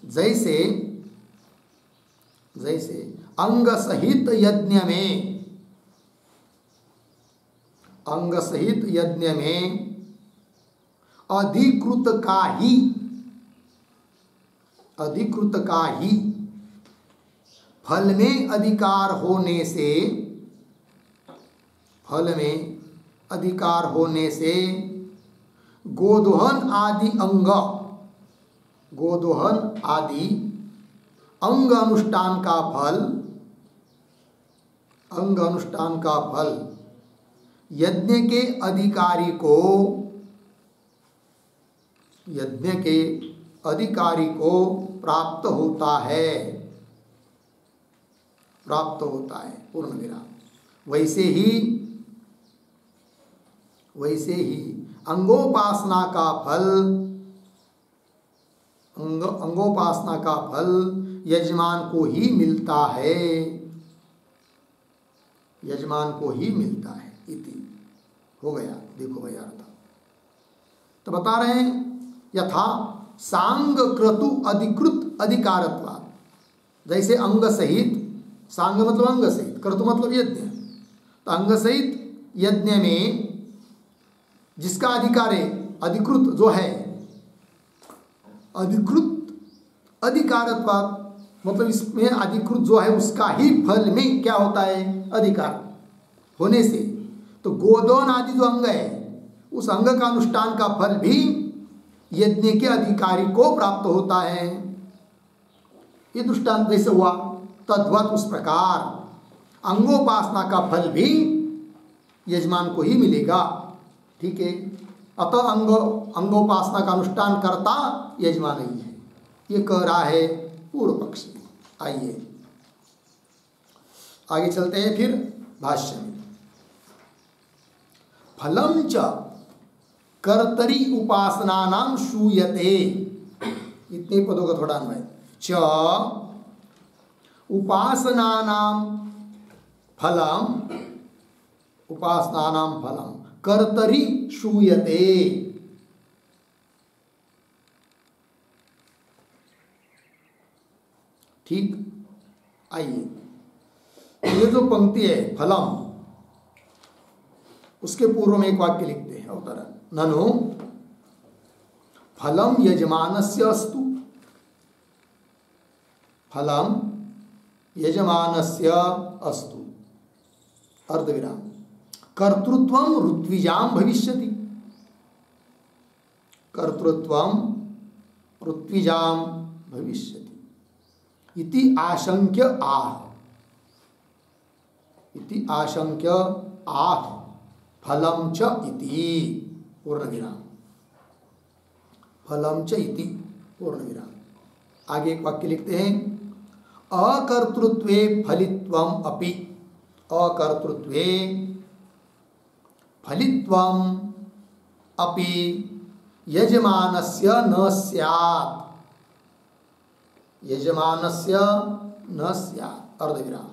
जैसे, जैसे अंग सहित यज्ञ में, अंग सहित यज्ञ में अधिकृत का ही, अधिकृत का ही फल में अधिकार होने से, फल में अधिकार होने से गोदोहन आदि अंग, गोदोहन आदि अंग अनुष्ठान का फल, अंग अनुष्ठान का फल यज्ञ के अधिकारी को, यज्ञ के अधिकारी को प्राप्त होता है, प्राप्त होता है, पूर्ण विराम। वैसे ही, वैसे ही अंगोपासना का फल, अंगोपासना का फल यजमान को ही मिलता है, यजमान को ही मिलता है, इति हो गया। देखो भाई अर्थ तो बता रहे हैं, यथा सांग क्रतु अधिकृत अधिकारत्वा, जैसे अंग सहित, सांग मतलब अंग सहित, क्रतु मतलब यज्ञ, तो अंग सहित यज्ञ में जिसका अधिकार है, अधिकृत जो है, अधिकृत अधिकारत्वा मतलब इसमें अधिकृत जो है उसका ही फल में क्या होता है, अधिकार होने से, तो गोदोन आदि जो अंग है उस अंग का अनुष्ठान का फल भी यज्ञ के अधिकारी को प्राप्त होता है। ये दृष्टांत वैसे हुआ, तद्वत उस प्रकार अंगोपासना का फल भी यजमान को ही मिलेगा। ठीक है, अतः अंगोपासना का अनुष्ठान करता यजमान ही है, ये कह रहा है पूर्व पक्षी। आइए आगे चलते हैं फिर भाष्य में। फलम च कर्तरी उपासनानां श्रूयते, इतने पदों का थोड़ा अन्वय, च उपासनानां फलम, उपासनानां फलम कर्तरी श्रूयते। ठीक, आइए ये जो पंक्ति है फलम, उसके पूर्व में एक वाक्य लिखते हैं अवतरण, ननु फलम यजमानस्य अस्तु, फलम यजमानस्य अस्तु अर्धविराम, कर्तृत्वं ऋत्विजां भविष्यति, कर्तृत्वं ऋत्विजां भविष्यति इति आशंक्य आह, इति आशंक्य आह फलम च इति पूर्णविराम, फलम च इति पूर्णविराम। आगे एक वाक्य लिखते हैं, अकर्तृत्वे फलित्वम अपि, अकर्तृत्वे फलित्वम अपि यजमानस्य न स्यात्, यजमानस्य न स्यात् अर्धविराम,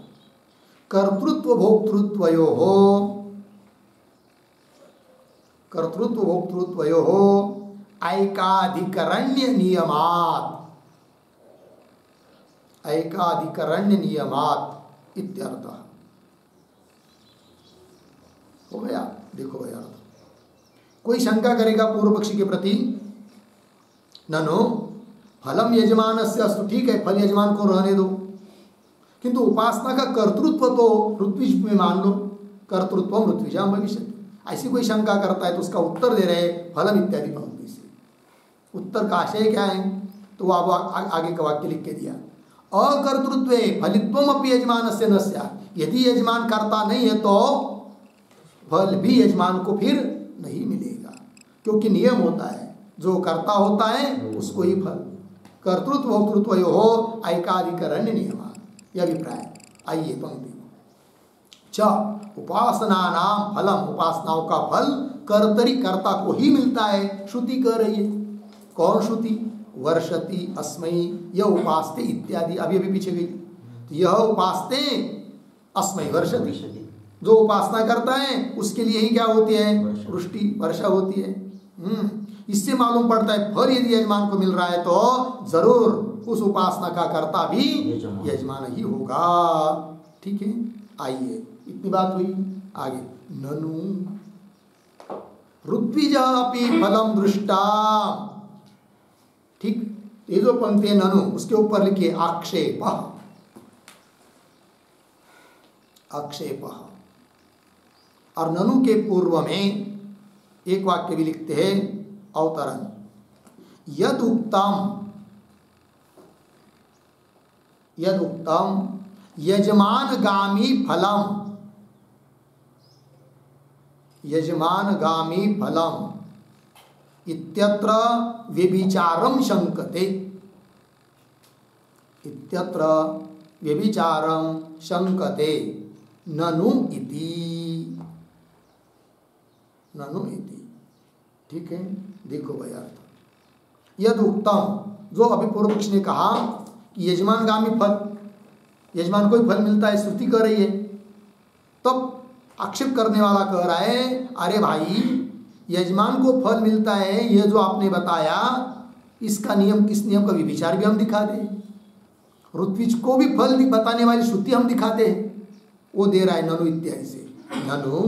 कर्तृत्व भोक्तृत्वयोः, कर्तृत्व भोक्तृत्वयोः ऐकाधिकरण्य नियमात्, ऐकाधिकरण्य नियमात् इत्यर्थः। हो गया, देखो भैया, कोई शंका करेगा पूर्व पक्षी के प्रति, ननो फलम यजमानस्य अस्तु, ठीक है फल यजमान को रहने दो, किंतु उपासना का कर्तृत्व तो ऋत्विज में मान लो, कर्तृत्वम ऋत्विजां भविष्यति। ऐसी कोई शंका करता है तो उसका उत्तर दे रहे फलम इत्यादि पंक्ति से। उत्तर का आशय क्या है, तो आप आगे का वाक्य लिख के दिया, अकर्तृत्वे फलित्वम अपि यजमानस्य न स्यात्, यदि यजमान करता नहीं है तो फल भी यजमान को फिर नहीं मिलेगा, क्योंकि नियम होता है जो करता होता है उसको ही फल, कर्तृत्व भोक्तृत्वयोः ऐकाधिकरण्य नियमात्, यह अभिप्राय। आइए पंक्ति, च उपासनानां फलम, उपासनाओं का फल कर्तरी कर्ता को ही मिलता है, श्रुति कह रही है। कौन श्रुति, वर्षति अस्मै यह उपास्ते इत्यादि, अभी अभी पीछे गई, तो यह उपास्ते अस्मै वर्षति, जो उपासना करता है उसके लिए ही क्या होती है, वृष्टि वर्षा होती है। इससे मालूम पड़ता है फल यदि यजमान को मिल रहा है तो जरूर उस उपासना का कर्ता भी यजमान ही होगा। ठीक है, आइए इतनी बात हुई, आगे ननु ऋत्विजा अपि फलम दृष्टा। ठीक, ये जो पंक्ति है ननु, उसके ऊपर लिखिए आक्षेप, आक्षेप, और ननु के पूर्व में एक वाक्य भी लिखते हैं अवतरण, यद उक्तम, यद उक्तम यजमानगामी फलम, यजमानगामी फलम इत्यत्र व्यभिचारं शंकते, इत्यत्र व्यभिचारं शंकते ननु इति, ननु इति। ठीक है, देखो भाई अर्थ, यद उक्तम, जो अभी पूर्व पक्ष ने कहा कि यजमानगामी फल, यजमान को ही फल मिलता है, श्रुति कह रही है, तब आक्षेप करने वाला कह रहा है अरे भाई यजमान को फल मिलता है, ये जो आपने बताया इसका नियम, इस नियम का विचार भी हम दिखा दें। ऋत्विज को भी फल बताने वाली श्रुति हम दिखाते हैं, वो दे रहा है ननु इत्यादि से। ननु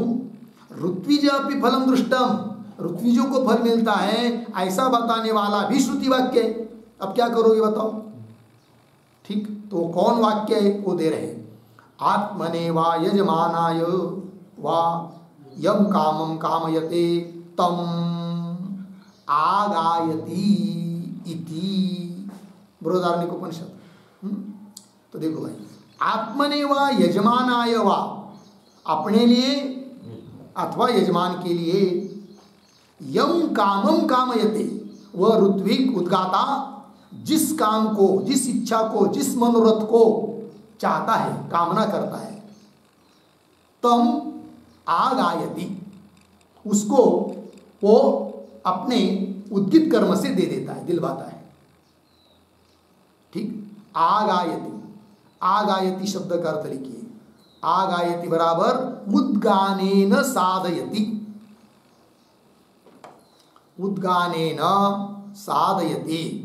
ऋत्विज अपि फलम दृष्टम, ऋत्विजों को फल मिलता है ऐसा बताने वाला भी श्रुति वाक्य है। अब क्या करोगे बताओ? ठीक, तो कौन वाक्य है वो दे रहे? आत्मने वा यजमानाय वा यम कामम कामयते तम आगायति इति बृहदारण्यकोपनिषद। तो देखो भाई, आत्मने वा यजमानाय वा, अपने लिए अथवा यजमान के लिए, यम कामम कामयते, वह ऋत्विक उद्गाता जिस काम को, जिस इच्छा को, जिस मनोरथ को चाहता है, कामना करता है, तम आगायति, उसको वो अपने उद्गित कर्म से दे देता है, दिलवाता है। ठीक, आगायति, आगायति शब्द का अर्थ लिखिए, आगायति बराबर उद्गानेन साधयति, उद्गानेन साधयति।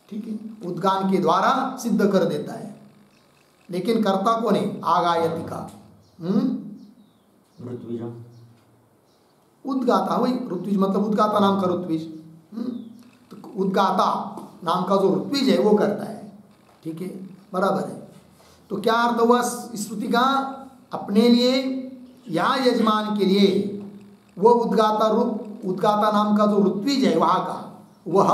ठीक है, उद्गान के द्वारा सिद्ध कर देता है, लेकिन कर्ता कौन है? आगायति का उद्गाता, वही ऋत्विज मतलब उद्गाता नाम का ऋत्विज। तो उद्गाता नाम का जो ऋत्विज है वो करता है। ठीक है, बराबर है। तो क्या अर्थ हुआ स्मृति का? अपने लिए या यजमान के लिए वो उद्गाता नाम का जो ऋत्विज है वहां का, वह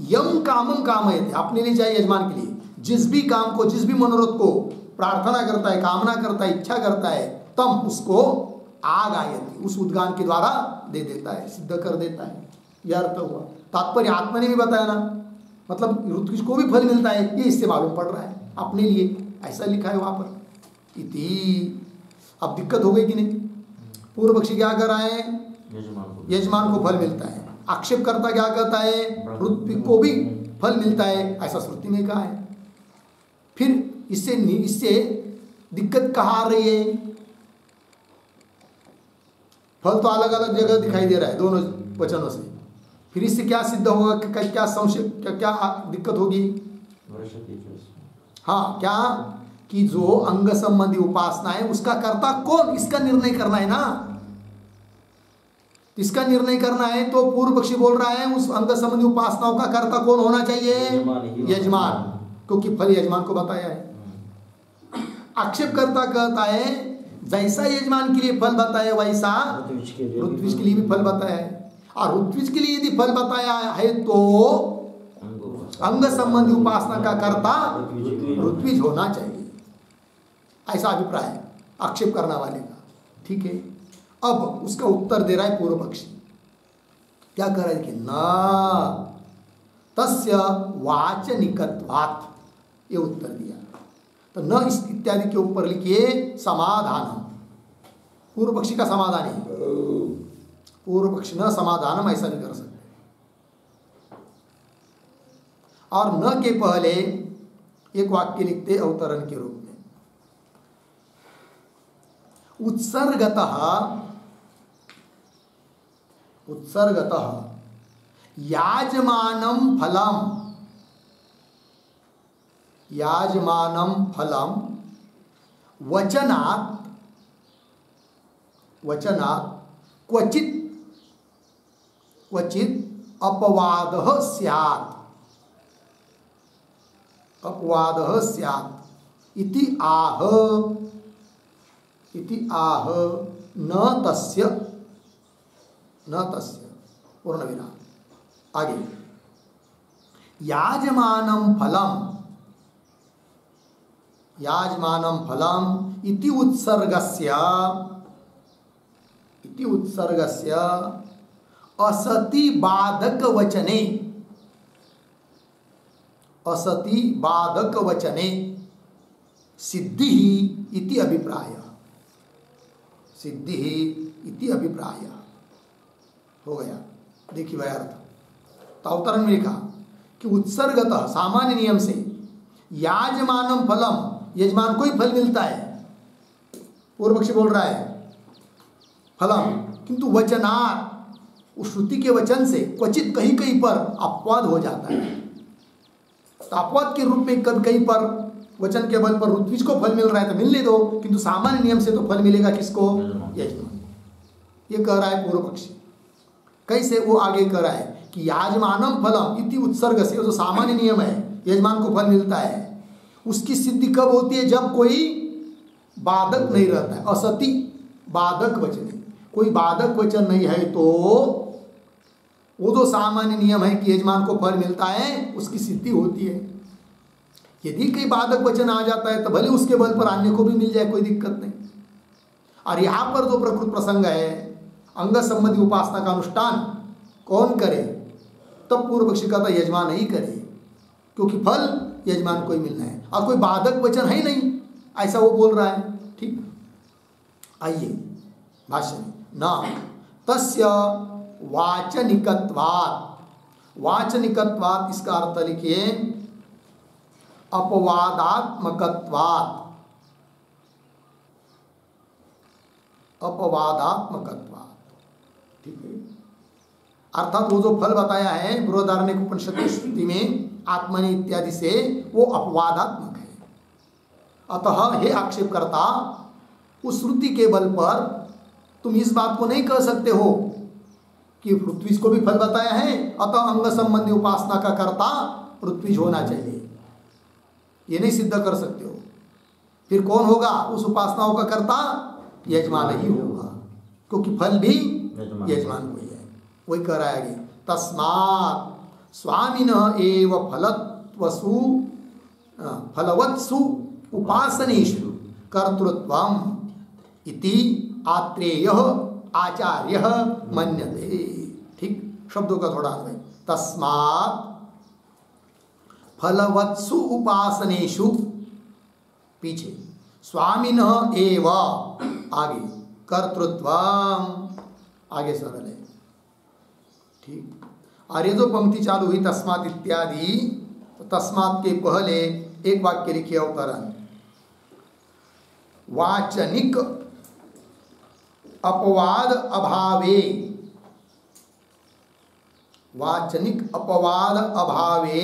यम कामम कामयते, अपने लिए चाहे यजमान के लिए जिस भी काम को, जिस भी मनोरथ को प्रार्थना करता है, कामना करता है, इच्छा करता है, तम उसको आगायति, उस उद्गान के द्वारा दे देता है, सिद्ध कर देता है। यह अर्थ हुआ। तात्पर्य आत्मा ने भी बताया ना, मतलब ऋत्विज को भी फल मिलता है, ये इससे मालूम पड़ रहा है, अपने लिए ऐसा लिखा है वहां पर इति। अब दिक्कत हो गई कि नहीं? पूर्व पक्षी क्या कर रहा है? यजमान को फल मिलता है। आक्षेप करता क्या कहता है? ऋत्विज को भी फल मिलता है, ऐसा श्रुति में कहा है। फिर इससे दिक्कत कहाँ आ रही है? फल तो अलग अलग जगह दिखाई दे रहा है दोनों वचनों से। फिर इससे क्या सिद्ध होगा? क्या संशय, क्या दिक्कत होगी? हाँ, क्या कि जो अंग संबंधी उपासना है उसका कर्ता कौन, इसका निर्णय करना है ना। इसका निर्णय करना है तो पूर्व पक्षी बोल रहा है उस अंग संबंधी उपासनाओं का कर्ता कौन होना चाहिए? यजमान, क्योंकि फल यजमान को बताया है। आक्षेपकर्ता कहता है जैसा यजमान के लिए फल बताया वैसा ऋत्विज के लिए भी फल बताया है, और ऋत्विज के लिए यदि फल बताया है तो अंग संबंधी उपासना का कर्ता ऋत्विज होना चाहिए, ऐसा अभिप्राय है आक्षेप करने वाले का। ठीक है, अब उसका उत्तर दे रहा है पूर्व पक्षी। क्या कर रहा है कि न तस्य वाचनिकत्वात्, ये उत्तर दिया। तो न इस इत्यादि के ऊपर लिखिए समाधान। पूर्व पक्षी का समाधान है, पूर्व पक्षी न समाधानम ऐसा नहीं कर सकते। और न के पहले एक वाक्य लिखते अवतरण के रूप में, उत्सर्गतः याजमानं फलम वचनात् क्वचित अपवादः स्यात् इति आह न तस्य पूर्ण विराम। आगे याजमानं फलम इति उत्सर्गस्य असति बाधक वचने सिद्धि इति अभिप्राय हो गया। देखिए भाई अर्थ तो अवतरण में लिखा कि उत्सर्गतः सामान्य नियम से याजमानम फलम, यजमान को ही फल मिलता है। पूर्व पक्षी बोल रहा है फलम, किंतु वचनात् उस श्रुति के वचन से क्वचित कहीं कहीं पर अपवाद हो जाता है। तो अपवाद के रूप में कभी कहीं पर वचन के बल पर ऋत्विज को फल मिल रहा है तो मिलने दो, किंतु सामान्य नियम से तो फल मिलेगा किसको? यजमान। ये कह रहा है पूर्व पक्षी। कैसे? वो आगे कह रहा है कि याजमानम फलम इति उत्सर्ग से, जो सामान्य नियम है यजमान को फल मिलता है, उसकी सिद्धि कब होती है? जब कोई बाधक नहीं रहता है। असति बाधक वचन, कोई बाधक वचन नहीं है तो वो जो सामान्य नियम है कि यजमान को फल मिलता है उसकी सिद्धि होती है। यदि कोई बाधक वचन आ जाता है तो भले उसके बल पर अन्य को भी मिल जाए, कोई दिक्कत नहीं। और यहाँ पर जो प्रकृत प्रसंग है, अंग संबंधी उपासना का अनुष्ठान कौन करे? तब पूर्व पक्षी कहता यजमान नहीं करे, क्योंकि फल यजमान को ही मिलना है और कोई बाधक वचन है नहीं, ऐसा वो बोल रहा है। ठीक, आइए भाष्य में। न तस्य वाचनिकत्वात्, वाचनिकत्वात् इसका अर्थ लिखिए अपवादात्मकत्वात्, अपवादात्मकत्वात्। ठीक है, अर्थात वो जो फल बताया है बृहदारण्यक उपनिषद की श्रुति में आत्मनि इत्यादि से, वो अपवादात्मक है। अतः हे आक्षेप करता, उस श्रुति के बल पर तुम इस बात को नहीं कह सकते हो कि पृथ्वी को भी फल बताया है, अतः अंग संबंधी उपासना का कर्ता पृथ्वी होना चाहिए, ये नहीं सिद्ध कर सकते हो। फिर कौन होगा उस उपासनाओं का कर्ता? यजमान ही होगा, क्योंकि फल भी यजमान को ही है। वही कह रहा है आगे, तस्मात् स्वामिनः एव फलत्वसु फलवत्सु उपासनेषु कर्तृत्वम् इति आत्रेयः आचार्यः मन्यते। ठीक, शब्दों का थोड़ा अन्वय। तस्मात् फलवत्सु उपासनेषु, पीछे स्वामिनः एव, आगे कर्तृत्वम्, आगे सरल है। ठीक, और ये जो पंक्ति चालू हुई तस्मात् इत्यादि, तो तस्मात् के पहले एक वाक्य लिखिए अवतरण, वाचनिक अपवाद अभावे, वाचनिक अपवाद अभावे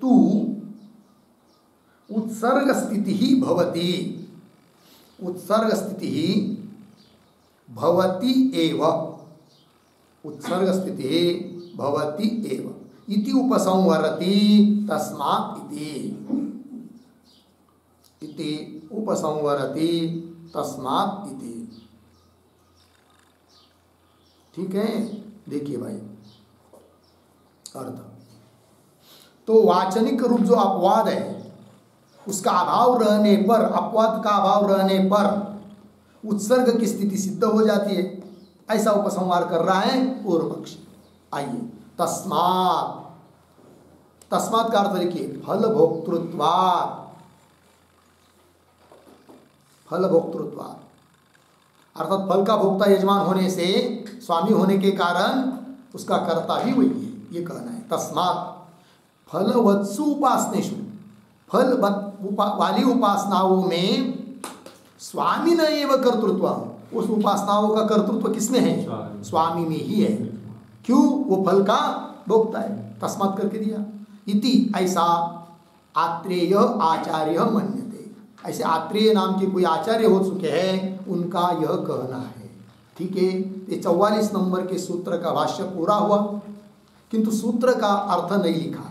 तु उत्सर्ग स्थिति ही भवति, उत्सर्ग स्थिति ही भवति एव, उत्सर्ग स्थिति भवति एव इति उपसंवरति तस्मात् इति उपसंवरति तस्मात् इति। ठीक है, देखिए भाई अर्थ। तो वाचनिक रूप जो अपवाद है उसका अभाव रहने पर, अपवाद का अभाव रहने पर उत्सर्ग की स्थिति सिद्ध हो जाती है, ऐसा उपसंहार कर रहा है पूर्व पक्षी। आइए, तस्मात्, तस्मात् का अर्थ लिखिए फल भोक्तृत्वात्, फल भोक्तृत्वात् अर्थात फल का भोक्ता यजमान होने से, स्वामी होने के कारण उसका कर्ता भी वही है, ये कहना है। तस्मात् फलवत्सु उपासनेषु, फल वाली उपासनाओं में स्वामी न एव कर्तृत्व, उस उपासनाओं का कर्तृत्व किसमें है? स्वामी में ही है। क्यों? वो फल का भोक्ता है, तस्मात् करके दिया। इति ऐसा आत्रेय आचार्य मन्यते, ऐसे आत्रेय नाम के कोई आचार्य हो चुके हैं, उनका यह कहना है। ठीक है, ये 44 नंबर के सूत्र का भाष्य पूरा हुआ, किंतु सूत्र का अर्थ नहीं लिखा,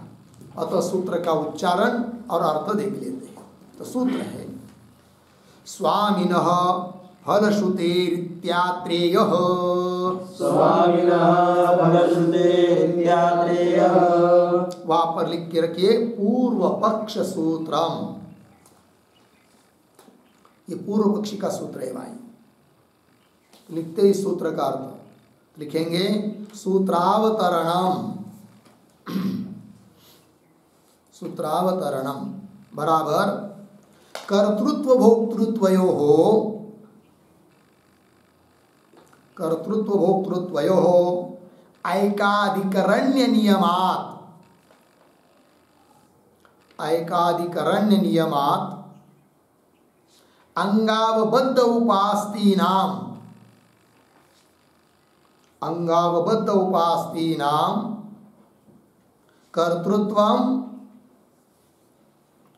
अतः सूत्र का उच्चारण और अर्थ देख लेते हैं। तो सूत्र है स्वामिनः फलश्रुतेरित्यात्रेयः, स्वामिनः फलश्रुतेरित्यात्रेयः, वहाँ पर लिख के रखिए पूर्व पक्ष सूत्रम, ये पूर्व पक्षी का सूत्र है भाई। लिखते ही सूत्र का अर्थ लिखेंगे सूत्रावतरणम, सूत्रावतरणम बराबर कर्तृत्व भोक्तृत्वयोः, कर्तृत्व भोक्तृत्वयोः ऐकाधिकरण्य नियमात्, ऐकाधिकरण्य नियमात् अंगावबद्ध उपास्तीनाम, अंगावबद्ध उपास्तीनां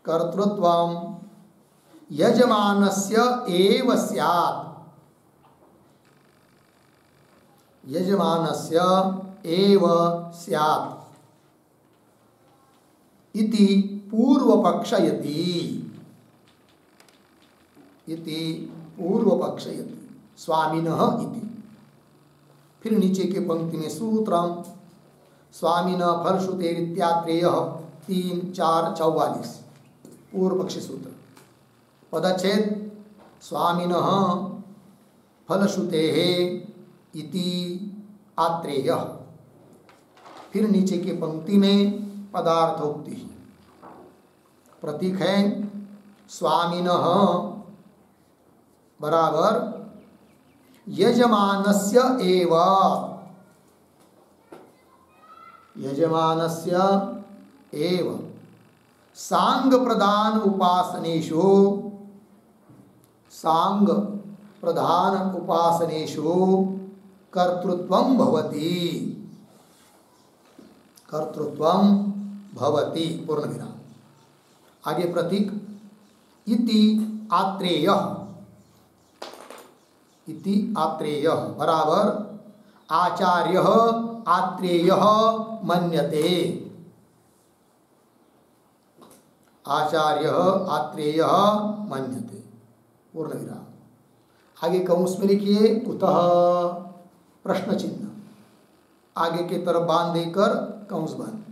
कर्तृत्वं यजमानस्य एव स्यात्। यजमानस्य एव स्यात् इति पूर्वपक्षयति। इति पूर्वपक्षयति स्वामिनः इति। फिर नीचे के पंक्ति में सूत्रम स्वामिनः फलश्रुतेरित्यात्रेयः 3-4-44 पूर्व पक्षी सूत्र। पदच्छेद स्वामिनः फलश्रुतेः इति आत्रेयः। फिर नीचे की पंक्ति में पदार्थोक्ति प्रतीक है स्वामिनः बराबर यजमानस्य एव। यजमानस्य एव सांग प्रधान उपासनेषु कर्तृत्वं भवति पूर्ण विराम। आगे प्रतीक इति आत्रेयः बराबर आचार्यः आत्रेयः मन्यते। आचार्यः आत्रेयः मन्यते पूर्ण विराम। आगे कंस में लिखिए कुतः प्रश्न चिन्ह आगे के तरफ बांध देकर कंस बंद।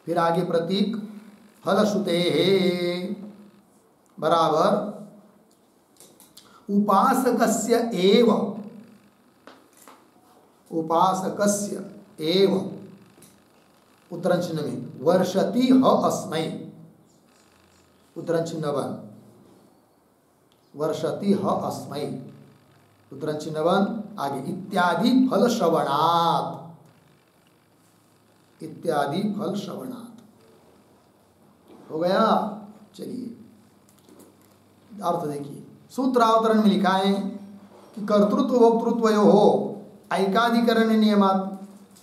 फिर आगे प्रतीक फलश्रुतेः बराबर उपासकस्य एव उत्तरण चिन्ह में वर्षति ह अस्मै उत्तरण चिन्ह बन वर्षति ह अस्मै उत्तरण चिन्ह बन। आगे इत्यादि फल श्रवणात् हो गया। चलिए अर्थ देखिए सूत्रावतरण में लिखा है कि कर्तृत्व भोक्तृत्व यो हो ऐकाधिकरण नियमात।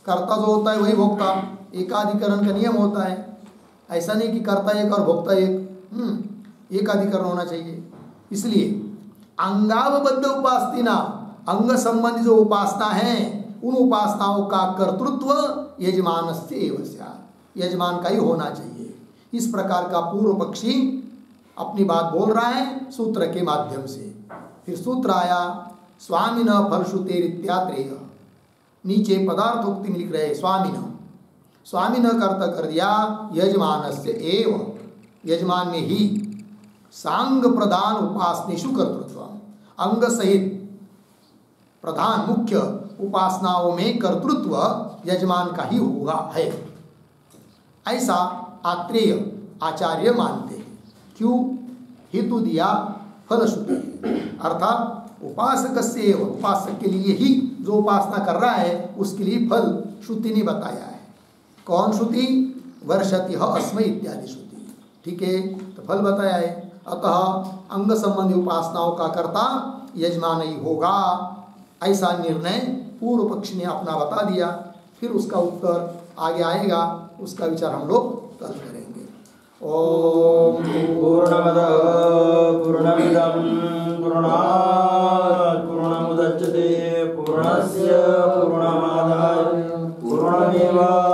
कर्ता जो होता है वही भोक्ता, एकाधिकरण का नियम होता है। ऐसा नहीं कि कर्ता एक और भोक्ता एक अधिकरण होना चाहिए। इसलिए अंगावबद्ध उपासना अंग संबंधी जो उपासना है उन उपासनाओं का कर्तृत्व यजमानस्य एव स्यात् यजमान का ही होना चाहिए। इस प्रकार का पूर्व पक्षी अपनी बात बोल रहा है सूत्र के माध्यम से। फिर सूत्र आया स्वामिनः फलश्रुतेरित्यात्रेयः। नीचे पदार्थोक्ति में लिख रहे स्वामिनः का अर्थ कर दिया यजमानस्य एव। यजमान में ही सांग प्रधान उपासनेषु कर्तृत्व अंग सहित प्रधान मुख्य उपासनाओं में कर्तृत्व यजमान का ही होगा है। ऐसा आत्रेय आचार्य मानते हैं। क्यों? हेतु दिया फलश्रुति अर्थात उपासकस्य उपासक के लिए ही जो उपासना कर रहा है उसके लिए फल श्रुति ने बताया है। कौन श्रुति? वर्षति ह अस्मै इत्यादि श्रुति। ठीक है, तो फल बताया है। अतः अंग संबंधी उपासनाओं का कर्ता यजमान ही होगा ऐसा निर्णय पूर्व पक्षी ने अपना बता दिया। फिर उसका उत्तर आगे आएगा, उसका विचार हम लोग कल करेंगे। ओम पूर्णमदः पूर्णमिदं पूर्णात् पूर्णमुदच्यते पूर्णस्य पूर्णमादाय पूर्णमेवावशिष्यते।